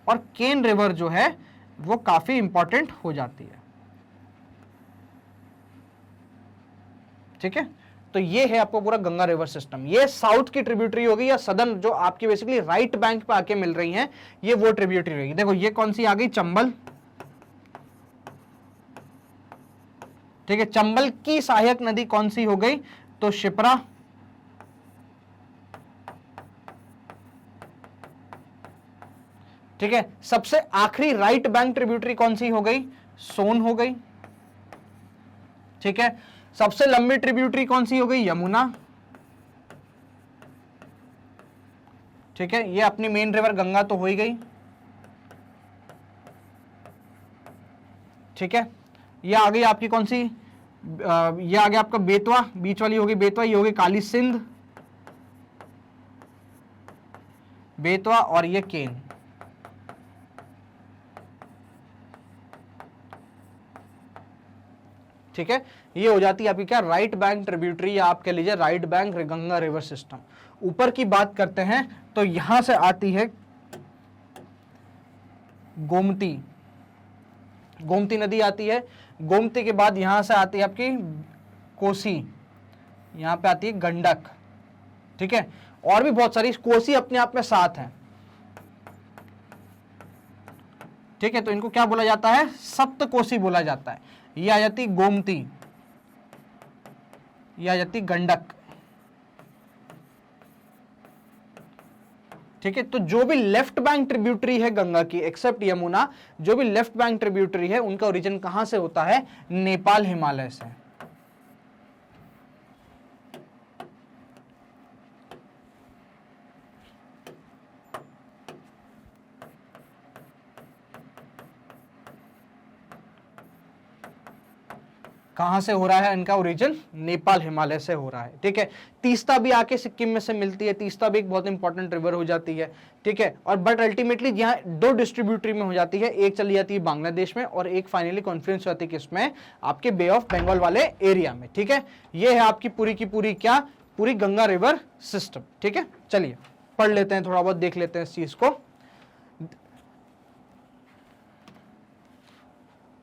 और केन रिवर जो है वो काफी इंपॉर्टेंट हो जाती है, ठीक है। तो ये है आपको पूरा गंगा रिवर सिस्टम। ये साउथ की ट्रिब्यूटरी होगी या सदर्न जो आपकी बेसिकली राइट बैंक पे आके मिल रही हैं, ये वो ट्रिब्यूटरी रहेगी। देखो ये कौन सी आ गई, चंबल, ठीक है। चंबल की सहायक नदी कौन सी हो गई, तो शिप्रा, ठीक है। सबसे आखिरी राइट बैंक ट्रिब्यूटरी कौन सी हो गई, सोन हो गई, ठीक है। सबसे लंबी ट्रिब्यूटरी कौन सी हो गई, यमुना, ठीक है। ये अपनी मेन रिवर गंगा तो हो ही गई, ठीक है। ये आ गई आपकी कौन सी, ये आ गया आपका बेतवा, बीच वाली होगी बेतवा, ये होगी काली सिंध, बेतवा, और ये केन, ठीक है। ये हो जाती है आपकी क्या, राइट बैंक ट्रिब्यूटरी या आप कह लीजिए right bank Ganga river system. ऊपर की बात करते हैं तो यहां से आती है गोमती, गोमती नदी आती है। गोमती के बाद यहां से आती है आपकी कोसी, यहां पे आती है गंडक, ठीक है। और भी बहुत सारी, कोसी अपने आप में 7 है, ठीक है। तो इनको क्या बोला जाता है, सप्त कोसी बोला जाता है। ये आ जाती गोमती, ये आ जाती गंडक, ठीक है। तो जो भी लेफ्ट बैंक ट्रिब्यूटरी है गंगा की एक्सेप्ट यमुना, जो भी लेफ्ट बैंक ट्रिब्यूटरी है उनका ओरिजिन कहां से होता है, नेपाल हिमालय से। कहां से हो रहा है इनका ओरिजिन, नेपाल हिमालय से हो रहा है, ठीक है। तीस्ता भी आके सिक्किम में से मिलती है, तीस्ता भी एक बहुत इंपॉर्टेंट रिवर हो जाती है, ठीक है। और बट अल्टीमेटली यहाँ 2 डिस्ट्रीब्यूटरी में हो जाती है, एक चली जाती है बांग्लादेश में और एक फाइनली कॉन्फ्लुएंस होती है किसमें, आपके बे ऑफ बंगाल वाले एरिया में, ठीक है। ये है आपकी पूरी की पूरी क्या, पूरी गंगा रिवर सिस्टम, ठीक है। चलिए पढ़ लेते हैं, थोड़ा बहुत देख लेते हैं इस चीज को।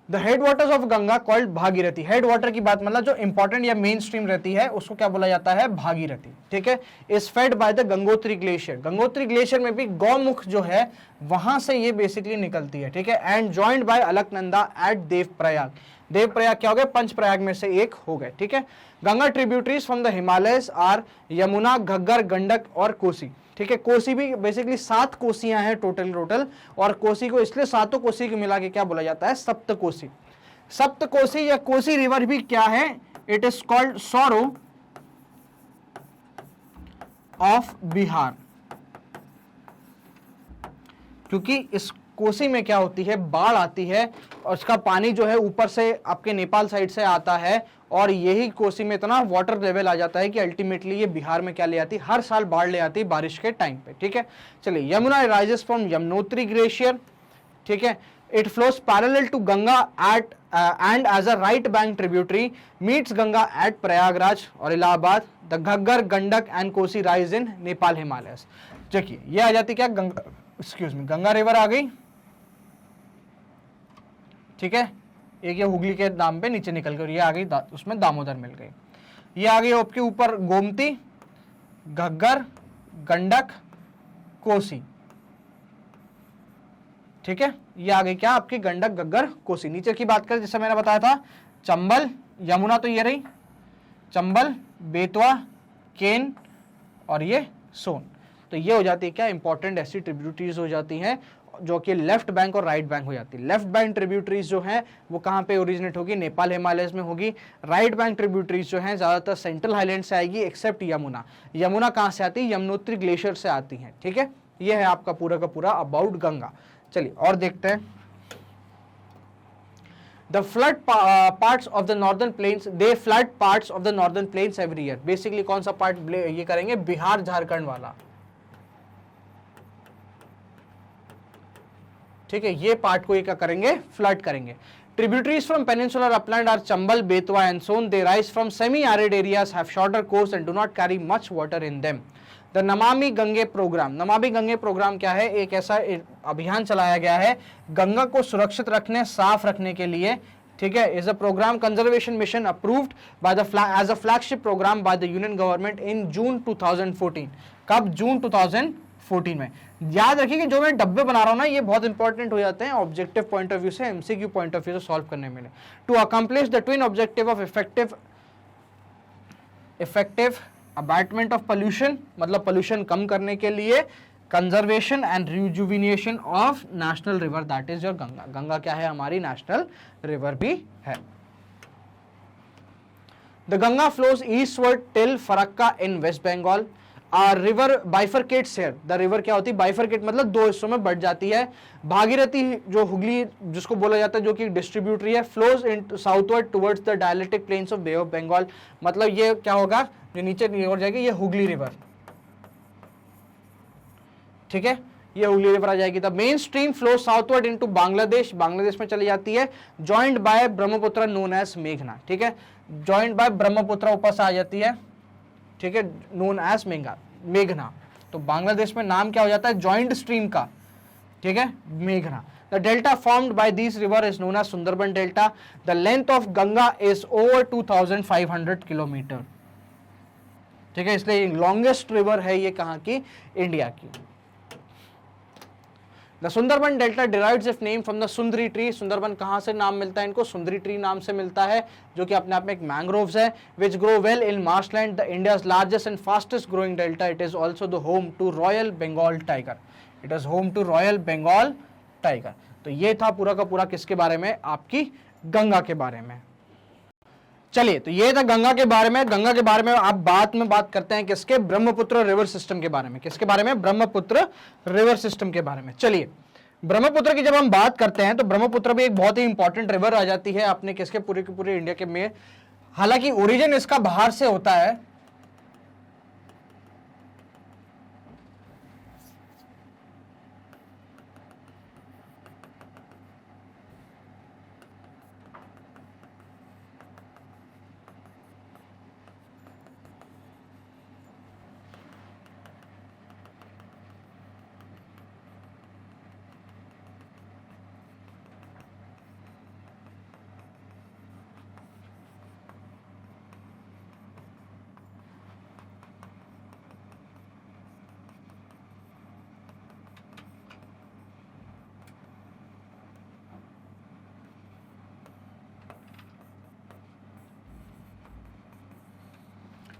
The head waters of Ganga called Bhagirathi. Head water की बात मतलब जो इंपॉर्टेंट या मेन स्ट्रीम रहती है उसको क्या बोला जाता है, भागीरथी, ठीक है। Is fed by the Gangotri glacier. Gangotri glacier में भी गौमुख जो है वहां से ये बेसिकली निकलती है, ठीक है। And joined by Alaknanda at Devprayag. Devprayag क्या हो गया, पंचप्रयाग में से एक हो गए, ठीक है। Ganga tributaries from the Himalayas are Yamuna, Ghaggar, Gandak और कोसी, ठीक है। कोसी भी बेसिकली 7 कोसियां हैं टोटल, और कोसी को इसलिए 7 कोसी को मिला के क्या बोला जाता है, सप्तकोसी। सप्तकोसी या कोसी रिवर भी क्या है, it is called sorrow of Bihar, क्योंकि इस कोसी में क्या होती है, बाढ़ आती है और उसका पानी जो है ऊपर से आपके नेपाल साइड से आता है और यही कोसी में इतना वाटर लेवल आ जाता है कि अल्टीमेटली ये बिहार में क्या ले आती है, हर साल बाढ़ ले आती है बारिश के टाइम पे, ठीक है। चलिए, Yamuna rises from Yamunotri glacier, ठीक है। It flows parallel to Ganga at and as a right bank tributary, meets Ganga at Prayagraj और Allahabad. The Ghaggar, Gandak and Kosi rise in Nepal Himalayas. देखिए ये आ जाती क्या, Ganga, excuse me, Ganga river आ गई, ठीक है। एक ये हुगली के नाम पे नीचे निकल गई, ये आ गई उसमें दामोदर मिल गई। ये आ गई आपके ऊपर गोमती, घग्गर, गंडक, कोसी, ठीक है। ये आ गई क्या आपकी गंडक, घग्गर, कोसी। नीचे की बात करें जैसे मैंने बताया था, चंबल, यमुना तो ये रही, चंबल, बेतवा, केन और ये सोन। तो ये हो जाती है क्या, इंपॉर्टेंट ऐसी ट्रिब्यूटरीज हो जाती हैं जो कि लेफ्ट बैंक और राइट बैंक हो जाती है। लेफ्ट बैंक ट्रिब्यूटरीज जो है वो कहाँ पे ओरिजिनेट होगी, नेपाल हिमालयस में होगी। राइट बैंक ट्रिब्यूटरीज जो है ज्यादातर सेंट्रल हाईलैंड से आएगी, एक्सेप्ट यमुना। यमुना कहाँ से आती है, यमुनोत्री ग्लेशियर से आती है। ठीक है, ये है आपका पूरा का पूरा अबाउट गंगा। चलिए और देखते हैं। The flood parts of the northern plains, they flood parts of the northern plains every year. Basically कौन सा पार्ट ये करेंगे, बिहार झारखंड वाला। ठीक है, ये पार्ट को ये क्या करेंगे, फ्लड करेंगे। Tributaries from peninsular upland are Chambal, Betwa and Son. They rise from semi-arid areas, have shorter course and do not carry much water in them. The Namami Gange programme, Namami Gange programme क्या है, एक ऐसा अभियान चलाया गया है गंगा को सुरक्षित रखने, साफ रखने के लिए। ठीक है, is a programme conservation mission approved by the as a flagship programme by the union government in June 2014। कब, जून 2014 में। याद रखिए कि जो मैं डब्बे बना रहा हूं ना, ये बहुत इंपॉर्टेंट हो जाते हैं ऑब्जेक्टिव पॉइंट ऑफ व्यू से, एमसीक्यू पॉइंट ऑफ व्यू से सॉल्व करने में। To accomplish the twin objective of effective abatement of pollution, मतलब पोल्यूशन कम करने के लिए, conservation and rejuvenation of national river, that is your Ganga. Ganga क्या है, हमारी नेशनल रिवर भी है। The Ganga flows eastward till Farakka in West Bengal. River bifurcates here, the river क्या होती है, बाइफरकेट मतलब दो हिस्सों में बढ़ जाती है। भागीरथी जो हुगली जिसको बोला जाता है, जो कि डिस्ट्रीब्यूटरी है, flows in southward towards the dielectric plains of bay of Bengal. मतलब ये क्या होगा, जो नीचे और जाएगी, ये हुगली रिवर। ठीक है, ये हुगली रिवर आ जाएगी। The main stream flow southward into Bangladesh, Bangladesh में चली जाती है, joined by Brahmaputra known as मेघना। ठीक है, जॉइंड बाय ब्रह्मपुत्र ऊपर से आ जाती है। ठीक है, नोन एज मेघना। तो बांग्लादेश में नाम क्या हो जाता है, जॉइंट स्ट्रीम का। ठीक है, मेघना। The delta formed by this river is known as Sundarban delta. The length of Ganga is over 2500 kilometre. ठीक है, इसलिए लॉन्गेस्ट रिवर है ये कहां की, इंडिया की। The Sundarban delta derives it's name from the Sundari tree. Sundarban कहां से नाम मिलता है इनको, सुंदरी ट्री नाम से मिलता है, जो कि अपने आप में एक मैंग्रोव्स है, which grow well in marshland. The India's largest and fastest growing delta. It is also the home to royal Bengal tiger. It is home to royal Bengal tiger. तो ये था पूरा का पूरा किसके बारे में, आपकी गंगा के बारे में। चलिए, तो ये था गंगा के बारे में। गंगा के बारे में आप बाद में बात करते हैं किसके, ब्रह्मपुत्र रिवर सिस्टम के बारे में। किसके बारे में, ब्रह्मपुत्र रिवर सिस्टम के बारे में। चलिए, ब्रह्मपुत्र की जब हम बात करते हैं तो ब्रह्मपुत्र भी एक बहुत ही इंपॉर्टेंट रिवर आ जाती है अपने किसके, पूरे के पूरे इंडिया के में। हालांकि ओरिजिन इसका बाहर से होता है,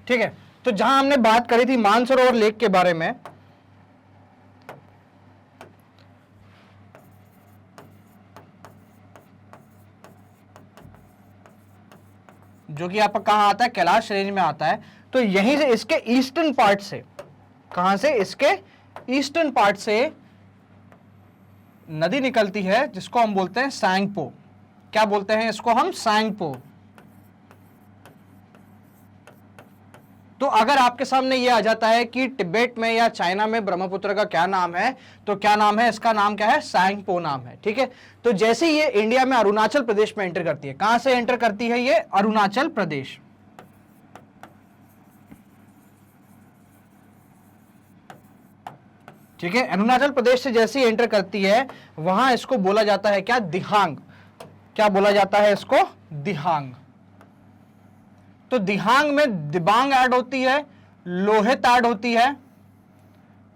ठीक है। तो जहां हमने बात करी थी मानसरोवर लेक के बारे में, जो कि आपका कहां आता है, कैलाश रेंज में आता है। तो यहीं से इसके ईस्टर्न पार्ट से, कहां से, इसके ईस्टर्न पार्ट से नदी निकलती है जिसको हम बोलते हैं सैंगपो। क्या बोलते हैं इसको हम, सैंगपो। तो अगर आपके सामने ये आ जाता है कि तिब्बत में या चाइना में ब्रह्मपुत्र का क्या नाम है, तो क्या नाम है इसका, नाम क्या है, सैंगपो नाम है। ठीक है, तो जैसे ये इंडिया में अरुणाचल प्रदेश में एंटर करती है, कहां से एंटर करती है ये, अरुणाचल प्रदेश। ठीक है, अरुणाचल प्रदेश से जैसे ही एंटर करती है, वहां इसको बोला जाता है क्या, दिहांग। क्या बोला जाता है इसको, दिहांग। तो दिहांग में दिबांग ऐड होती है, लोहित ऐड होती है,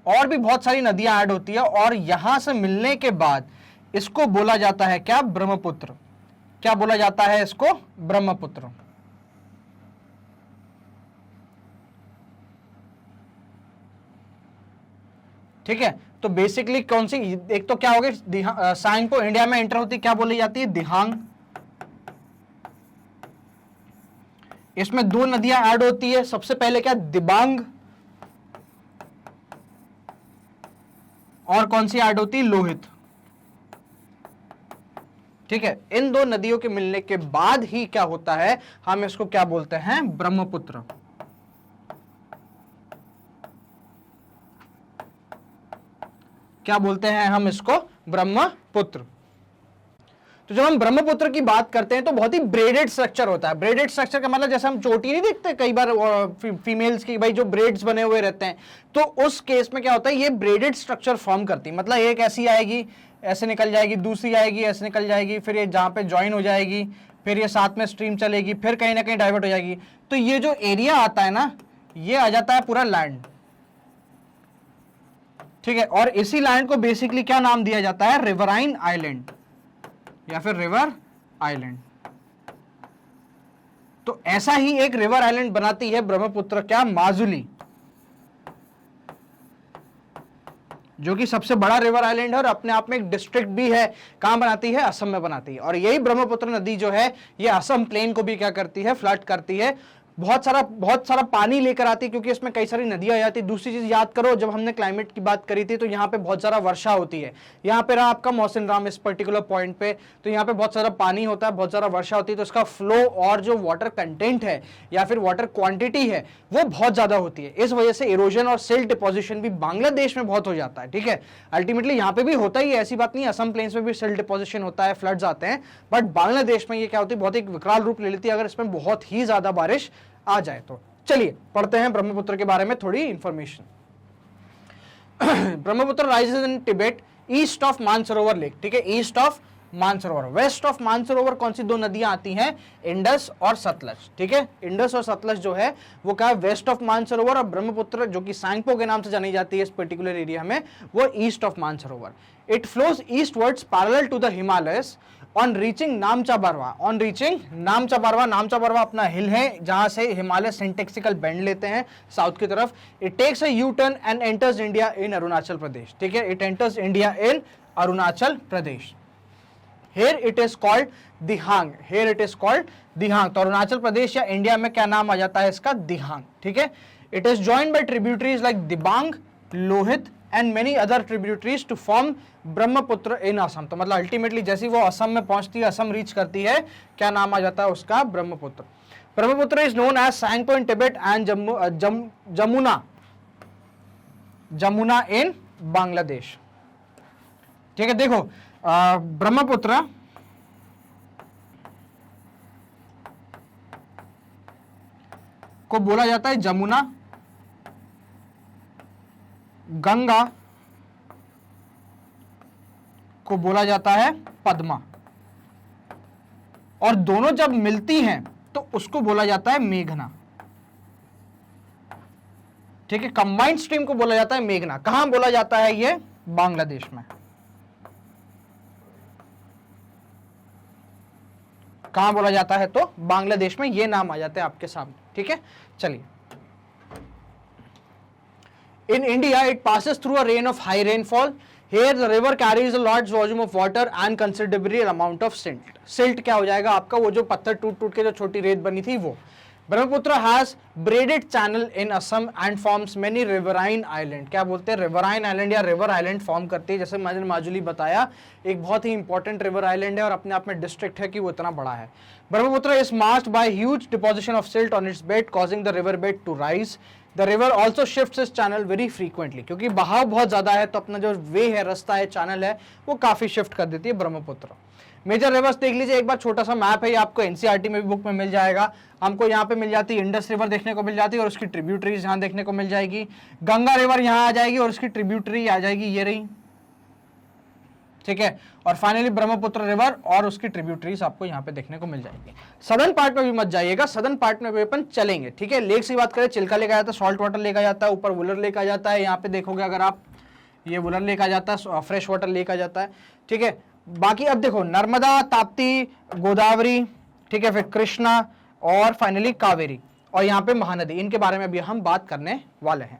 और भी बहुत सारी नदियां ऐड होती है, और यहां से मिलने के बाद इसको बोला जाता है क्या, ब्रह्मपुत्र। क्या बोला जाता है इसको, ब्रह्मपुत्र। ठीक है, तो बेसिकली कौन सी, एक तो क्या होगी, सांगपो इंडिया में एंटर होती क्या बोली जाती है, दिहांग। इसमें दो नदियां ऐड होती है, सबसे पहले क्या, दिबांग, और कौन सी ऐड होती है, लोहित। ठीक है, इन दो नदियों के मिलने के बाद ही क्या होता है, हम इसको क्या बोलते हैं, ब्रह्मपुत्र। क्या बोलते हैं हम इसको, ब्रह्मपुत्र। तो जब हम ब्रह्मपुत्र की बात करते हैं तो बहुत ही ब्रेडेड स्ट्रक्चर होता है। ब्रेडेड स्ट्रक्चर का मतलब जैसे हम चोटी नहीं देखते कई बार फीमेल्स की, भाई जो ब्रेड्स बने हुए रहते हैं, तो उस केस में क्या होता है, ये ब्रेडेड स्ट्रक्चर फॉर्म करती है। मतलब एक ऐसी आएगी, ऐसे निकल जाएगी, दूसरी आएगी, ऐसे निकल जाएगी, फिर ये जहां पे ज्वाइन हो जाएगी, फिर ये साथ में स्ट्रीम चलेगी, फिर कहीं ना कहीं डाइवर्ट हो जाएगी। तो ये जो एरिया आता है ना, ये आ जाता है पूरा लैंड। ठीक है, और इसी लैंड को बेसिकली क्या नाम दिया जाता है, रिवराइन आइलैंड या फिर रिवर आइलैंड। तो ऐसा ही एक रिवर आइलैंड बनाती है ब्रह्मपुत्र, क्या, माजुली, जो कि सबसे बड़ा रिवर आइलैंड है और अपने आप में एक डिस्ट्रिक्ट भी है। कहां बनाती है, असम में बनाती है। और यही ब्रह्मपुत्र नदी जो है, ये असम प्लेन को भी क्या करती है, फ्लड करती है, बहुत सारा पानी लेकर आती है, क्योंकि इसमें कई सारी नदियां आ जाती है। दूसरी चीज याद करो, जब हमने क्लाइमेट की बात करी थी तो यहाँ पे बहुत सारा वर्षा होती है। यहाँ पे रहा आपका मौसिनराम इस पर्टिकुलर पॉइंट पे, तो यहाँ पे बहुत सारा पानी होता है, बहुत सारा वर्षा होती है, तो इसका फ्लो और जो वाटर कंटेंट है या फिर वाटर क्वांटिटी है वो बहुत ज्यादा होती है। इस वजह से इरोजन और सिल्ट डिपोजिशन भी बांग्लादेश में बहुत हो जाता है। ठीक है, अल्टीमेटली यहाँ पे भी होता ही है, ऐसी बात नहीं, असम प्लेन्स में भी सिल्ट डिपोजिशन होता है, फ्लड्स आते हैं, बट बांग्लादेश में ये क्या होती है, बहुत एक विकराल रूप ले लेती है अगर इसमें बहुत ही ज्यादा बारिश आ जाए तो। चलिए पढ़ते हैं ब्रह्मपुत्र के बारे में थोड़ी information. Brahmaputra rises in Tibet east of Mansarovar lake. ठीक है, east of Mansarovar. West of Mansarovar कौन सी दो नदियां आती हैं, इंडस और सतलज। ठीक है, इंडस और सतलज जो है वो क्या है, वेस्ट ऑफ मानसरोवर, और ब्रह्मपुत्र जो कि सांगपो के नाम से जानी जाती है इस पर्टिकुलर एरिया में, वो east of Mansarovar. It flows eastwards parallel to the Himalayas on reaching Namcha Barwa. On reaching Namcha Barwa, Namcha Barwa अपना हिल है जहां से हिमालय सिंटेक्सिकल बेंड लेते हैं साउथ की तरफ। It takes a U turn and enters India in Arunachal Pradesh. ठीक है, it enters India in Arunachal Pradesh. Here it is called Dihang. Here it is called Dihang. तो अरुणाचल प्रदेश या इंडिया में क्या नाम आ जाता है इसका, दिहांग। ठीक है, it is joined by tributaries like Dibang, Lohit and many other tributaries to form Brahmaputra in Assam. तो मतलब अल्टीमेटली जैसे वो असम में पहुंचती है, असम रीच करती है, क्या नाम आ जाता है उसका, Brahmaputra. Brahmaputra is known as Tsangpo in Tibet and Jamuna in Bangladesh. ठीक है, देखो ब्रह्मपुत्र को बोला जाता है जमुना, गंगा को बोला जाता है पद्मा, और दोनों जब मिलती हैं तो उसको बोला जाता है मेघना। ठीक है, कंबाइंड स्ट्रीम को बोला जाता है मेघना। कहां बोला जाता है ये, बांग्लादेश में। कहां बोला जाता है, तो बांग्लादेश में। ये नाम आ जाते हैं आपके सामने। ठीक है, चलिए। In India, it passes through a reign of high rainfall. Here, the river carries a large volume of water and considerable amount of silt. Silt क्या हो जाएगा आपका, वो जो पत्थर टूट टूट के जो छोटी रेत बनी थी वो। Brahmaputra has braided channel in Assam and forms many riverine island. क्या बोलते हैं, riverine island या river island फॉर्म करती है। जैसे मैंने माजुली बताया, एक बहुत ही इंपॉर्टेंट रिवर आइलैंड है और अपने आप में डिस्ट्रिक्ट है कि वो इतना बड़ा है। Brahmaputra is marked by huge deposition of silt on it's bed, causing the river bed to rise. The river also shifts its channel very frequently. क्योंकि बहाव बहुत ज्यादा है तो अपना जो वे है, रास्ता है, चैनल है, वो काफी शिफ्ट कर देती है ब्रह्मपुत्र। मेजर रिवर्स देख लीजिए एक बार, छोटा सा मैप है, ये आपको एनसीईआरटी में भी बुक में मिल जाएगा। हमको यहाँ पे मिल जाती है इंडस रिवर देखने को मिल जाती है और उसकी ट्रिब्यूटरीज यहाँ देखने को मिल जाएगी। गंगा रिवर यहाँ आ जाएगी और उसकी ट्रिब्यूटरी आ जाएगी, ये रही। ठीक है, और फाइनली ब्रह्मपुत्र रिवर और उसकी ट्रिब्यूटरीज आपको यहाँ पे देखने को मिल जाएगी। सदर्न पार्ट में भी मत जाइएगा, सदर्न पार्ट में भी अपन चलेंगे। ठीक है, लेक की बात करें, चिल्का लेक आ जाता है, सॉल्ट वाटर लेक आ जाता है, ऊपर वुलर लेक आ जाता है। यहाँ पे देखोगे अगर आप, ये वुलर लेक आ जाता है, फ्रेश वाटर लेक आ जाता है। ठीक है, बाकी अब देखो नर्मदा, ताप्ती, गोदावरी, ठीक है, फिर कृष्णा और फाइनली कावेरी, और यहाँ पे महानदी, इनके बारे में भी हम बात करने वाले हैं।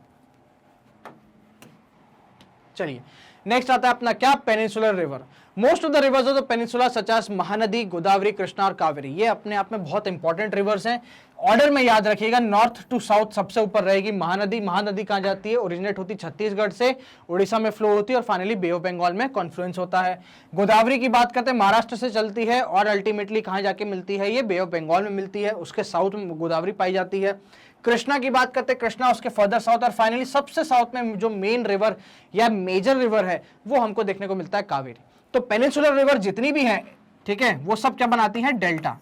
चलिए नेक्स्ट आता है अपना क्या, peninsular river. Most of the rivers of the peninsula such as Mahanadi, Godavari, Krishna और कावेरी, ये अपने आप में बहुत इंपॉर्टेंट रिवर्स हैं। ऑर्डर में याद रखिएगा, नॉर्थ टू साउथ सबसे ऊपर रहेगी महानदी। महानदी कहाँ जाती है, ओरिजिनेट होती छत्तीसगढ़ से, उड़ीसा में फ्लो होती है और फाइनली बे ऑफ बंगाल में कॉन्फ्लुएंस होता है। गोदावरी की बात करते हैं, महाराष्ट्र से चलती है और अल्टीमेटली कहाँ जाके मिलती है, ये बे ऑफ बंगाल में मिलती है, उसके साउथ में गोदावरी पाई जाती है। कृष्णा की बात करते हैं, कृष्णा उसके फर्दर साउथ, और फाइनली सबसे साउथ में जो मेन रिवर या मेजर रिवर है वो हमको देखने को मिलता है कावेरी। तो पेनिनसुलर रिवर जितनी भी हैं, ठीक है, वो सब क्या बनाती हैं, delta,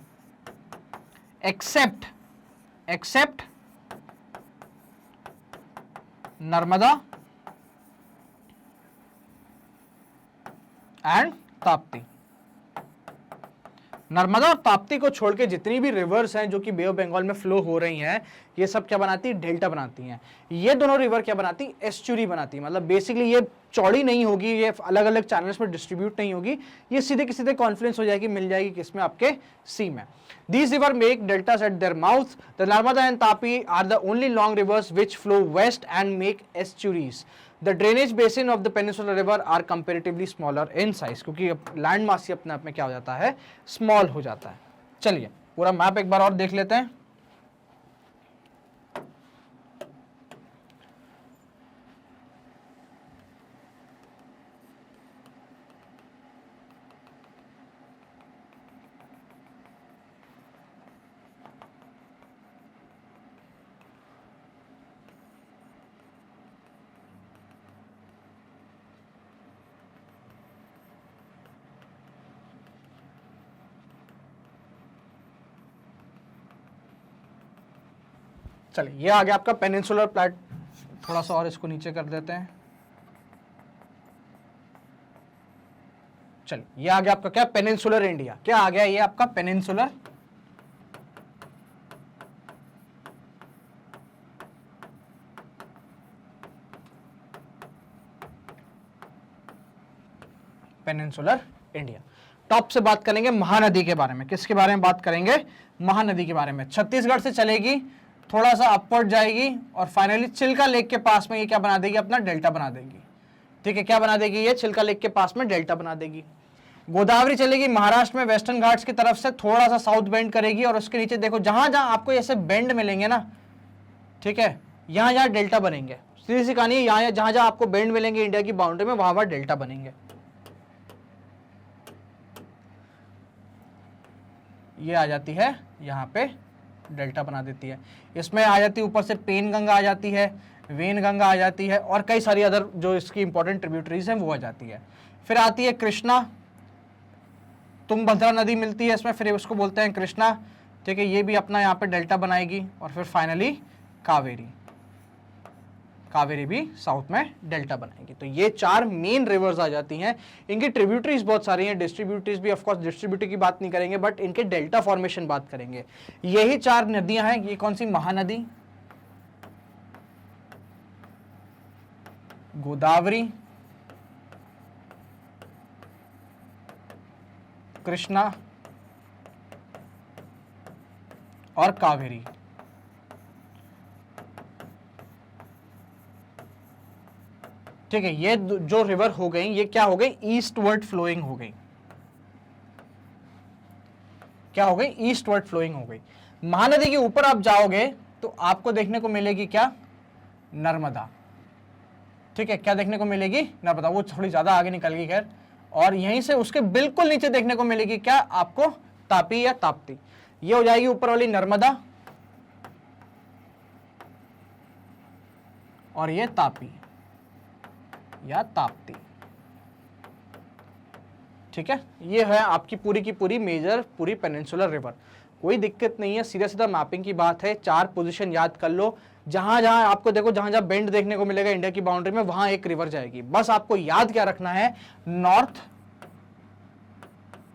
except Narmada and Tapti. Narmada और ताप्ती को छोड़ के जितनी भी रिवर्स हैं जो कि बे ऑफ बंगाल में फ्लो हो रही हैं, ये सब क्या बनाती है, डेल्टा बनाती हैं। ये दोनों रिवर क्या बनाती है, एस्चुरी बनाती है। मतलब बेसिकली ये चौड़ी नहीं होगी, ये अलग अलग चैनल्स में डिस्ट्रीब्यूट नहीं होगी, ये सीधे किसी से कॉन्फ्लुएंस हो जाएगी, मिल जाएगी किसमें, आपके सी में। These rivers make deltas at their mouth. The Narmada and Tapi are the only long rivers which flow west and make estuaries. The drainage basin of the peninsular river are comparatively smaller in size, क्योंकि land mass ही अपने आप में क्या हो जाता है, small हो जाता है। चलिए पूरा मैप एक बार और देख लेते हैं। चलिए ये आ गया आपका पेनिनसुलर प्लेट, थोड़ा सा और इसको नीचे कर देते हैं। चलिए ये आ गया आपका क्या, पेनिनसुलर इंडिया। क्या आ गया ये आपका पेनिनसुलर पेनिनसुलर इंडिया। टॉप से बात करेंगे महानदी के बारे में। किसके बारे में बात करेंगे, महानदी के बारे में। छत्तीसगढ़ से चलेगी, थोड़ा सा अपवर्ड जाएगी और फाइनली चिल्का लेक के पास में ये क्या बना देगी, अपना डेल्टा बना देगी। ठीक है, क्या बना देगी, ये चिल्का लेक के पास में डेल्टा बना देगी। गोदावरी चलेगी महाराष्ट्र में, वेस्टर्न घाट्स की तरफ से थोड़ा सा साउथ बेंड करेगी और उसके नीचे देखो जहां जहां आपको ऐसे बेंड मिलेंगे ना, ठीक है, यहां जहां डेल्टा बनेंगे। सीधी सी कहानी, यहाँ जहां जहां आपको बेंड मिलेंगे इंडिया की बाउंड्री में, वहां वहां डेल्टा बनेंगे। ये आ जाती है यहाँ पे डेल्टा बना देती है। इसमें आ जाती है ऊपर से पेन गंगा आ जाती है, वेन गंगा आ जाती है और कई सारी अदर जो इसकी इंपॉर्टेंट ट्रिब्यूटरीज हैं वो आ जाती है। फिर आती है कृष्णा, तुंगभद्रा नदी मिलती है इसमें, फिर उसको बोलते हैं कृष्णा। ठीक है, ये भी अपना यहाँ पे डेल्टा बनाएगी। और फिर फाइनली कावेरी, कावेरी भी साउथ में डेल्टा बनाएगी। तो ये चार मेन रिवर्स आ जाती हैं। इनकी ट्रिब्यूटरीज बहुत सारी हैं, डिस्ट्रीब्यूटरीज भी, ऑफ कोर्स डिस्ट्रीब्यूटरी की बात नहीं करेंगे बट इनके डेल्टा फॉर्मेशन बात करेंगे। यही चार नदियां हैं। ये कौन सी, महानदी, गोदावरी, कृष्णा और कावेरी। ठीक है, ये जो रिवर हो गई ये क्या हो गई, ईस्टवर्ड फ्लोइंग हो गई। क्या हो गई, ईस्टवर्ड फ्लोइंग हो गई। महानदी के ऊपर आप जाओगे तो आपको देखने को मिलेगी क्या, नर्मदा। ठीक है, क्या देखने को मिलेगी, नर्मदा। वो थोड़ी ज्यादा आगे निकल गई खैर। और यहीं से उसके बिल्कुल नीचे देखने को मिलेगी क्या आपको, तापी या ताप्ती। ये हो जाएगी ऊपर वाली नर्मदा और ये तापी या ताप्ती। ठीक है, ये है आपकी पूरी की पूरी मेजर पूरी पेनिनसुलर रिवर। कोई दिक्कत नहीं है, सीधा सीधा मैपिंग की बात है। चार पोजीशन याद कर लो, जहां जहां आपको देखो, जहां जहां बेंड देखने को मिलेगा इंडिया की बाउंड्री में, वहां एक रिवर जाएगी। बस आपको याद क्या रखना है, नॉर्थ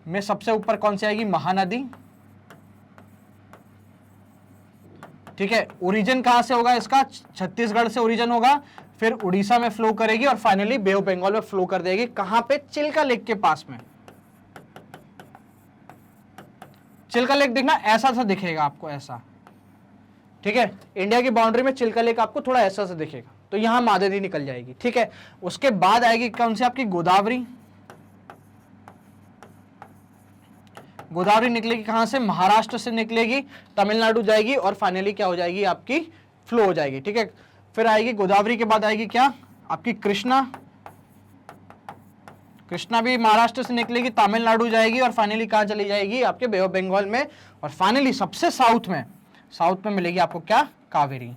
में सबसे ऊपर कौन सी आएगी, महानदी। ठीक है, ओरिजिन कहां से होगा इसका, छत्तीसगढ़ से ओरिजिन होगा, फिर उड़ीसा में फ्लो करेगी और फाइनली बे ऑफ बंगाल में फ्लो कर देगी। कहां पे, चिल्का लेक के पास में। चिल्का लेक देखना ऐसा सा दिखेगा आपको, ऐसा। ठीक है, इंडिया की बाउंड्री में चिल्का लेक आपको थोड़ा ऐसा सा दिखेगा। तो यहां महानदी निकल जाएगी, ठीक है। उसके बाद आएगी कौन सी आपकी गोदावरी। गोदावरी निकलेगी कहां से, महाराष्ट्र से निकलेगी, तमिलनाडु जाएगी और फाइनली क्या हो जाएगी आपकी, फ्लो हो जाएगी, ठीक है। फिर आएगी गोदावरी के बाद आएगी क्या आपकी कृष्णा। कृष्णा भी महाराष्ट्र से निकलेगी, तमिलनाडु जाएगी और फाइनली कहां चली जाएगी आपके बे ऑफ बंगाल में। और फाइनली सबसे साउथ में मिलेगी आपको क्या, कावेरी।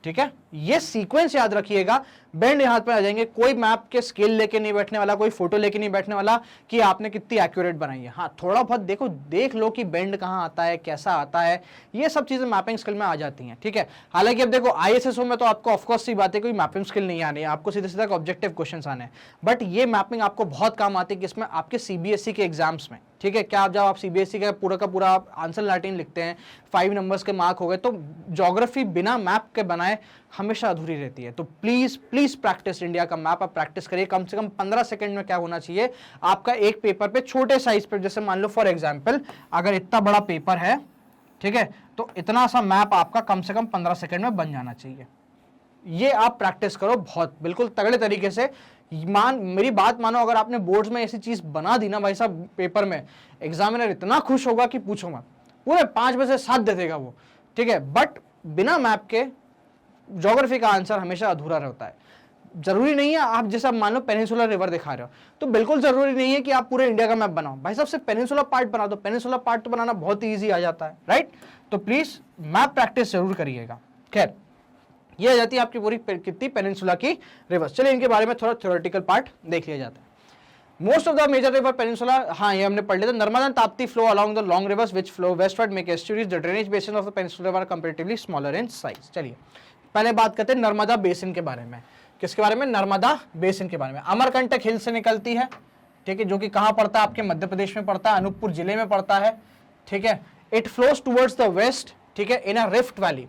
ठीक है, ये सीक्वेंस याद रखिएगा। बेंड यहां पे आ जाएंगे, कोई मैप के स्केल लेके नहीं बैठने वाला, कोई फोटो लेके नहीं बैठने वाला कि आपने कितनी एक्यूरेट बनाई है। हाँ, थोड़ा बहुत देख लो कि बेंड कहां आता है, कैसा आता है, ये सब चीजें मैपिंग स्किल में आ जाती हैं, ठीक है। हालांकि अब देखो ISSO में तो आपको ऑफकोर्स सी बात है, कोई मैपिंग स्किल नहीं आनी है, आपको सीधे सीधा ऑब्जेक्टिव क्वेश्चंस आने हैं। बट ये मैपिंग आपको बहुत काम आती है किसमें, आपके CBSE के एग्जाम्स में, ठीक है। क्या जब आप CBSE का पूरा आंसर लैटिन लिखते हैं, 5 नंबर्स के मार्क हो गए, तो ज्योग्राफी बिना मैप के बनाए हमेशा अधूरी रहती है। तो प्लीज प्रैक्टिस इंडिया का मैप आप प्रैक्टिस करिए। कम से कम 15 सेकंड में क्या होना चाहिए आपका, एक पेपर पे छोटे साइज पे, जैसे मान लो फॉर एग्जांपल अगर इतना बड़ा पेपर है, ठीक है, तो इतना सा मैप आपका कम से कम 15 सेकंड में बन जाना चाहिए। ये आप प्रैक्टिस करो बहुत बिल्कुल तगड़े तरीके से। मेरी बात मानो, अगर आपने बोर्ड्स में ऐसी चीज बना दी ना भाई साहब पेपर में, एग्जामिनर इतना खुश होगा कि पूछो मत, पूरे 5 में से 7 दे देगा वो, ठीक है। बट बिना मैप के ज्योग्राफी का आंसर हमेशा अधूरा रहता है। जरूरी नहीं है आप जैसा मान लो पेनिनसुलर रिवर दिखा रहे हो, तो बिल्कुल जरूरी नहीं है कि आप पूरे इंडिया का मैप बनाओ। भाई साहब से पेनिनसुलर पार्ट बना दो, पेनिनसुलर पार्ट तो बनाना बहुत ईजी आ जाता है, राइट। तो प्लीज मैप प्रैक्टिस जरूर करिएगा। खैर, ये आ जाती है आपकी पूरी कितनी पेनिनसुला की रिवर्स। चलिए इनके बारे में थोड़ा थ्योरेटिकल पार्ट देख लिया जाता है। Most of the major river peninsula, हाँ ये हमने पढ़ लिया था। Narmada and Tapti flow along the long rivers which flow westward make estuaries. The drainage basin of the peninsula are comparatively smaller in size. चलिए पहले बात करते हैं नर्मदा बेसिन के बारे में। किसके बारे में, नर्मदा बेसिन के बारे में। अमरकंटक हिल से निकलती है, ठीक है, जो कि कहां पड़ता है आपके मध्य प्रदेश में पड़ता है, अनूपपुर जिले में पड़ता है, ठीक है। It flows towards the west, ठीक है, in a rift valley.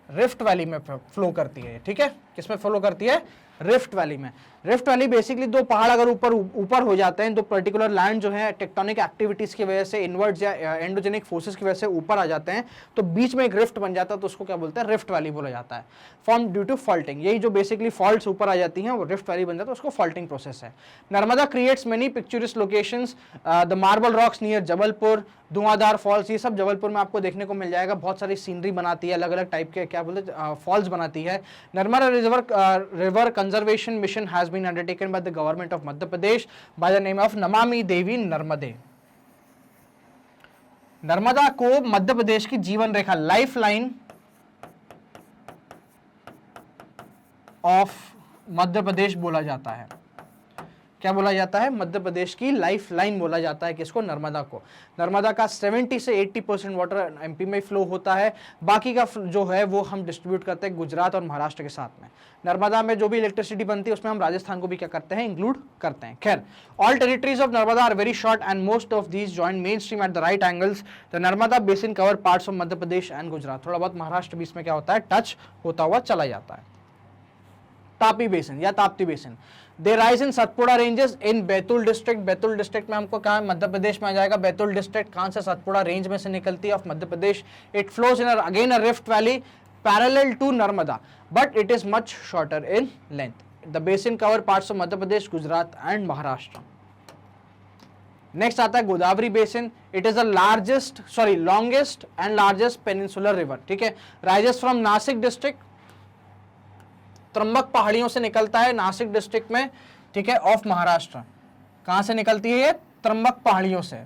Rift valley में फ्लो करती है, ठीक है। किसमें फ्लो करती है, रिफ्ट वैली में। रिफ्ट वैली बेसिकली दो पहाड़ अगर ऊपर हो जाते हैं, दो पर्टिकुलर लैंड जो है टेक्टोनिक एक्टिविटीज की वजह से, इनवर्ट्स या एंडोजेनिक फोर्सेस की वजह से ऊपर आ जाते हैं, तो बीच में एक रिफ्ट बन जाता है, तो उसको क्या बोलते हैं, रिफ्ट वैली बोला जाता है। फॉर्म ड्यू टू फॉल्टिंग, यही जो बेसिकली फॉल्ट्स ऊपर आ जाती हैं वो रिफ्ट वैली बन जाता है, उसको फॉल्टिंग प्रोसेस है। Narmada creates many picturesque locations, the marble rocks near Jabalpur, Dhuandhar false, ये सब जबलपुर में आपको देखने को मिल जाएगा। बहुत सारी सीनरी बनाती है, अलग अलग टाइप के क्या बोलते हैं फॉल्स बनाती है। Narmada river conservation mission has been undertaken by the government of Madhya Pradesh by the name of Namami Devi Narmade. Narmada को मध्य प्रदेश की जीवन रेखा, life line of Madhya Pradesh बोला जाता है। क्या बोला जाता है, मध्य प्रदेश की लाइफ लाइन बोला जाता है किसको, नर्मदा को। नर्मदा का 70 से 80% वाटर MP में फ्लो होता है, बाकी का जो है वो हम डिस्ट्रीब्यूट करते हैं गुजरात और महाराष्ट्र के साथ में। नर्मदा में जो भी इलेक्ट्रिसिटी बनती है उसमें हम राजस्थान को भी क्या करते हैं, इंक्लूड करते हैं। खैर, all territories of Narmada are very short and most of these join main stream at the right angles. The Narmada basin cover parts of Madhya Pradesh and Gujarat. थोड़ा बहुत महाराष्ट्र भी इसमें क्या होता है, टच होता हुआ चला जाता है। तापी बेसिन या Tapti basin, they rise in Satpura ranges in Betul district. Betul district में हमको कहाँ, मध्य प्रदेश में आ जाएगा। बैतूल डिस्ट्रिक्ट कहाँ से, सतपुड़ा रेंज में से निकलती है of Madhya Pradesh. It flows in again a rift valley parallel to Narmada but it is much shorter in length. The basin cover parts of Madhya Pradesh, Gujarat and Maharashtra. Next आता है Godavari basin. It is the longest and largest peninsular river, ठीक है। Rises from Nashik district, Trimbak पहाड़ियों से निकलता है Nashik district में, ठीक है, ऑफ महाराष्ट्र। कहां से निकलती है ये, त्रंबक पहाड़ियों से,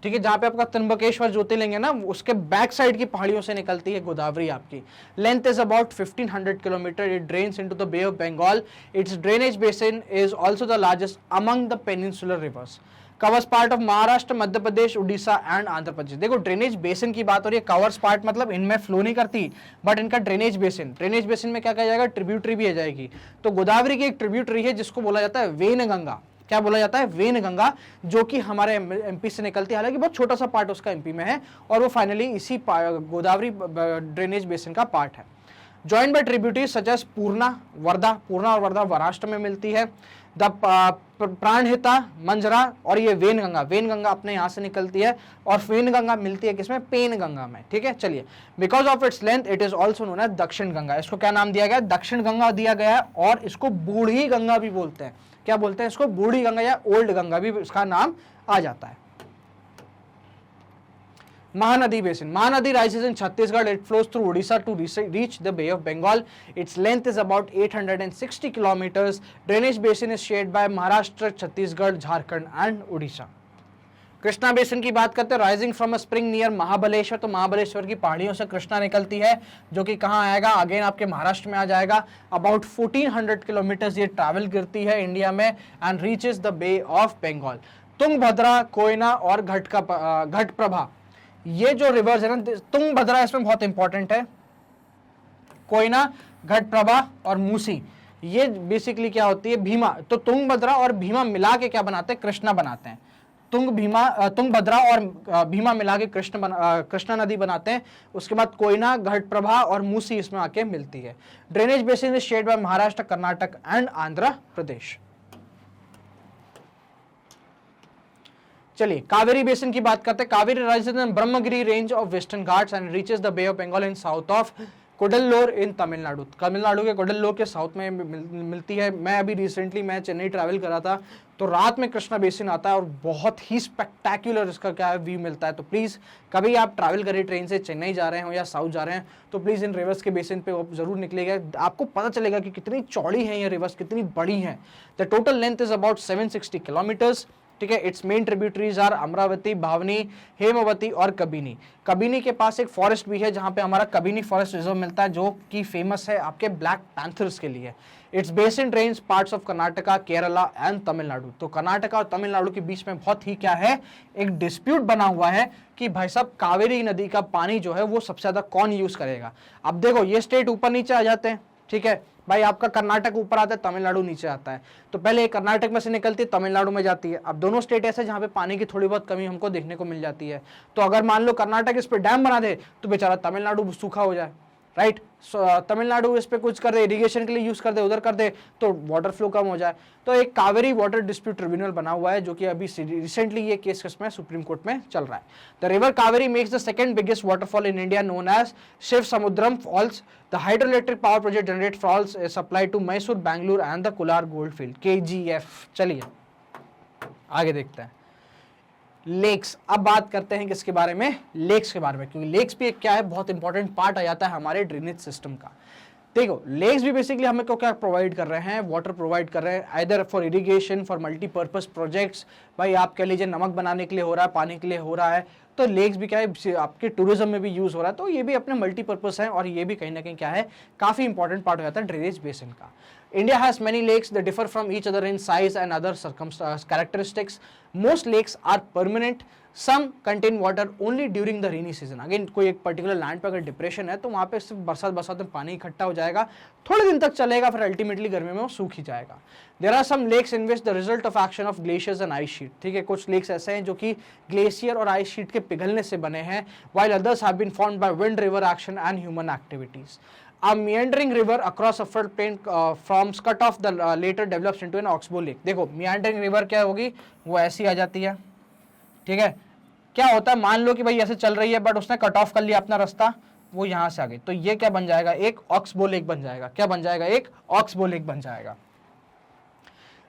ठीक है, जहां पे आपका त्र्यंबकेश्वर ज्योतिर्लिंग है ना, उसके बैक साइड की पहाड़ियों से निकलती है गोदावरी आपकी। Length is about 1500 kilometre. It drains into the bay of Bengal. Its drainage basin is also the largest among the peninsular rivers. Covers part of Maharashtra, Madhya Pradesh, Orissa and Andhra Pradesh. देखो ड्रेनेज बेसिन की बात हो रही है, कवर्स पार्ट मतलब इनमें फ्लो नहीं करती, बट इनका ड्रेनेज बेसिन में क्या कहा जाएगा, ट्रिब्यूटरी भी आ जाएगी। तो गोदावरी की एक ट्रिब्यूटरी है जिसको बोला जाता है वेनगंगा। क्या बोला जाता है, वेनगंगा, जो कि हमारे MP से निकलती है। हालांकि बहुत छोटा सा पार्ट उसका MP में है और वो फाइनली इसी गोदावरी ड्रेनेज बेसिन का पार्ट है। Join by tributaries such as Purna, Wardha. Purna और वर्धा महाराष्ट्र में मिलती है। द प्राणहिता, मंजरा और ये वेनगंगा। वेनगंगा अपने यहाँ से निकलती है और वेनगंगा मिलती है किसमें, पेनगंगा में। ठीक है, चलिए, because of its length it is also known as Dakshin Ganga. इसको क्या नाम दिया गया, दक्षिण गंगा दिया गया है, और इसको बूढ़ी गंगा भी बोलते हैं। क्या बोलते हैं इसको, बूढ़ी गंगा या ओल्ड गंगा भी इसका नाम आ जाता है। Mahanadi Basin. Mahanadi rises in Chhattisgarh. It flows through Odisha to reach the Bay of Bengal. Its length is about 860 kilometers. Drainage basin is shared by Maharashtra, Chhattisgarh, Jharkhand and Odisha. Krishna basin की बात करते हैं, rising from a spring near Mahabaleshwar. तो महाबलेश्वर की पहाड़ियों से कृष्णा निकलती है, जो कि कहाँ आएगा, अगेन आपके महाराष्ट्र में आ जाएगा। अबाउट 1400 किलोमीटर ये ट्रैवल करती है इंडिया में and reaches the bay of Bengal. Tungabhadra, Koyna और घटप्रभा, ये जो रिवर्स है ना, तुंगभद्रा इसमें बहुत इंपॉर्टेंट है, कोयना, घटप्रभा और मूसी, ये बेसिकली क्या होती है, भीमा। तो तुंगभद्रा और भीमा मिला के क्या बनाते हैं, कृष्णा बनाते हैं। तुंगभद्रा और भीमा मिला के कृष्णा नदी बनाते हैं। उसके बाद कोयना, घटप्रभा और मूसी इसमें आके मिलती है। Drainage basin is shared by Maharashtra, Karnataka and Andhra Pradesh. चलिए, कावेरी बेसिन की बात करते हैं। Kaveri rises in Brahmagiri range of Western Ghats and reaches the bay of Bengal in south of Cuddalore in Tamil Nadu. Tamil Nadu के कुडल्लोर के साउथ में मिलती है। मैं अभी रिसेंटली मैं चेन्नई ट्रैवल करा था, तो रात में कृष्णा बेसिन आता है और बहुत ही स्पेक्टैक्युलर इसका क्या है, व्यू मिलता है। तो प्लीज़ कभी आप ट्रैवल करिए ट्रेन से, चेन्नई जा रहे हो या साउथ जा रहे हैं, तो प्लीज़ इन रिवर्स के बेसिन पे आप जरूर निकलेगा। आपको पता चलेगा कि कितनी चौड़ी है ये रिवर्स, कितनी बड़ी है। The total length is about 760 kilometres. ठीक है, its main tributaries are Amaravati, Bhavani, Hemavati और कबिनी। कबिनी के पास एक फॉरेस्ट भी है जहां पे हमारा कबिनी फॉरेस्ट रिजर्व मिलता है, जो कि फेमस है आपके ब्लैक पैंथर्स के लिए। It's basin drains parts of Karnataka, Kerala and Tamil Nadu. तो कर्नाटका और तमिलनाडु के बीच में बहुत ही क्या है, एक डिस्प्यूट बना हुआ है कि भाई साहब कावेरी नदी का पानी जो है वो सबसे ज्यादा कौन यूज करेगा। अब देखो, ये स्टेट ऊपर नीचे आ जाते हैं। ठीक है भाई, आपका कर्नाटक ऊपर आता है, तमिलनाडु नीचे आता है। तो पहले कर्नाटक में से निकलती है, तमिलनाडु में जाती है। अब दोनों स्टेट ऐसे जहां पे पानी की थोड़ी बहुत कमी हमको देखने को मिल जाती है। तो अगर मान लो कर्नाटक इस पे डैम बना दे तो बेचारा तमिलनाडु सूखा हो जाए, राइट। तमिलनाडु इस पे कुछ कर दे, इरिगेशन के लिए यूज कर दे, उधर कर दे तो वाटर फ्लो कम हो जाए। तो एक कावेरी वाटर डिस्प्यूट ट्रिब्यूनल बना हुआ है, जो कि अभी रिसेंटली ये केस किसमें, सुप्रीम कोर्ट में चल रहा है। The river Kaveri makes the second biggest waterfall in India, known as Shiva Samudram falls. The hydroelectric power project generate falls supply to Mysore, Bangalore and the Kolar goldfield, KGF। चलिए आगे देखते हैं लेक्स। अब बात करते हैं किसके बारे में, लेक्स के बारे में, क्योंकि लेक्स भी एक क्या है, बहुत इंपॉर्टेंट पार्ट आ जाता है हमारे ड्रेनेज सिस्टम का। देखो, लेक्स भी बेसिकली हमें क्या प्रोवाइड कर रहे हैं, वाटर प्रोवाइड कर रहे हैं, either for irrigation, for multipurpose projects. भाई आप कह लीजिए नमक बनाने के लिए हो रहा है, पानी के लिए हो रहा है, तो लेक्स भी क्या है आपके टूरिज्म में भी यूज हो रहा है। तो ये भी अपने मल्टीपर्पज है और ये भी कहीं ना कहीं क्या है, काफी इंपॉर्टेंट पार्ट हो जाता है ड्रेनेज बेसिन का। India has many lakes that differ from each other in size and other characteristics. Most lakes are permanent. Some contain water only during the rainy season. Again, कोई एक particular land पे अगर depression है तो वहाँ पे सिर्फ बरसात में पानी इकट्ठा हो जाएगा, थोड़े दिन तक चलेगा, फिर अल्टीमेटली गर्मी में वो सूख ही जाएगा। There are some lakes in which the result of action of glaciers and ice sheet. ठीक है, कुछ लेक्स ऐसे हैं जो कि ग्लेशियर और आइस शीट के पिघलने से बने हैं, while others have been formed by wind, river action and human activities. A meandering river across a floodplain forms cut off the later develops into an oxbow lake. देखो meandering river क्या होगी, वो ऐसी आ जाती है। ठीक है, क्या होता है, मान लो कि भाई ऐसे चल रही है बट उसने कट ऑफ कर लिया अपना रास्ता, वो यहां से आ गई, तो ये क्या बन जाएगा, एक ऑक्सबो लेक बन जाएगा। क्या बन जाएगा, एक ऑक्सबो लेक बन जाएगा।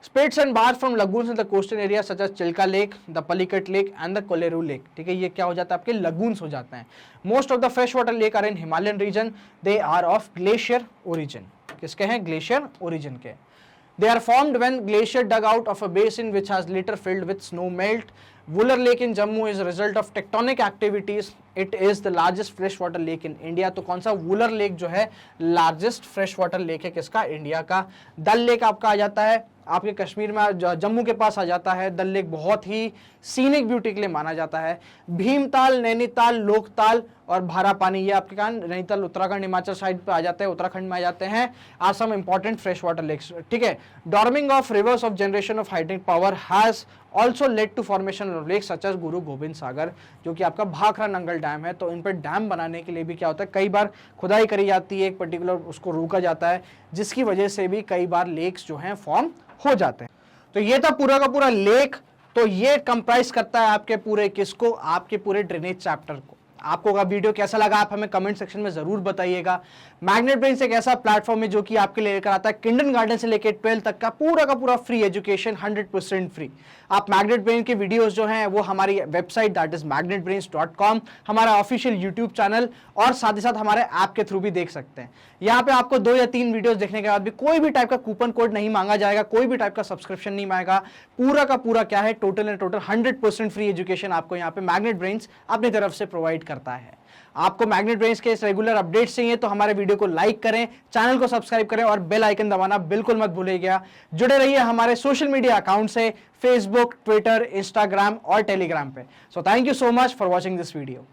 Spits and bars from lagoons in the coastal area such as Chilka Lake, the Palikat Lake and the Koleru Lake. ठीक है, ये क्या हो जाता है, आपके lagoons हो जाते हैं। Most of the freshwater lake are in Himalayan region. They are of glacier origin. किसके हैं, glacier origin के। They are formed when glacier dug out of a basin which has later filled with snow melt. Wular Lake in Jammu is a result of tectonic activities. It is the largest freshwater lake in India. तो कौन सा, Wular lake जो है largest freshwater lake है किसका, India का। दल lake आपका आ जाता है आपके कश्मीर में, जम्मू के पास आ जाता है। दल लेक बहुत ही सीनिक ब्यूटी के लिए माना जाता है। भीमताल, नैनीताल, लोकताल और भारापानी, ये आपके कान नैनीताल उत्तराखंड हिमाचल साइड पे आ जाते हैं, उत्तराखंड में आ जाते हैं। Are some important fresh water lakes. ठीक है, damming of rivers of generation of hydric power has also led to formation of lakes such as Guru Gobind सागर, जो कि आपका भाखड़ा नंगल डैम है। तो इन पर डैम बनाने के लिए भी क्या होता है, कई बार खुदाई करी जाती है, एक पर्टिकुलर उसको रोका जाता है, जिसकी वजह से भी कई बार लेक्स जो हैं फॉर्म हो जाते हैं। तो ये था पूरा का पूरा लेख। तो ये कंप्राइज करता है आपके पूरे किसको, आपके पूरे ड्रेनेज चैप्टर को। आपको का वीडियो कैसा लगा आप हमें कमेंट सेक्शन में जरूर बताइएगा। मैग्नेट ब्रेन्स एक ऐसा प्लेटफॉर्म है जो कि आपके लिए लेकर आता है किंडरगार्टन से लेकर 12 तक का पूरा फ्री एजुकेशन, 100% फ्री। आप मैग्नेट ब्रेन के वीडियोस जो हैं वो हमारी वेबसाइट दैट इज magnetbrains.com, हमारा ऑफिशियल यूट्यूब चैनल और साथ ही साथ हमारे ऐप के थ्रू भी देख सकते हैं। यहाँ पे आपको 2 या 3 वीडियोस देखने के बाद भी कोई भी टाइप का कूपन कोड नहीं मांगा जाएगा, कोई भी टाइप का सब्सक्रिप्शन नहीं मांगेगा। पूरा का पूरा क्या है, total and total 100% free education आपको यहाँ पे मैग्नेट ब्रेन्स अपनी तरफ से प्रोवाइड करता है। आपको मैग्नेट ब्रेन्स के इस रेगुलर अपडेट्स चाहिए तो हमारे वीडियो को लाइक करें, चैनल को सब्सक्राइब करें और बेल आइकन दबाना बिल्कुल मत भूलिएगा। जुड़े रहिए हमारे सोशल मीडिया अकाउंट से, फेसबुक, ट्विटर, इंस्टाग्राम और टेलीग्राम पे। So thank you so much for watching this video.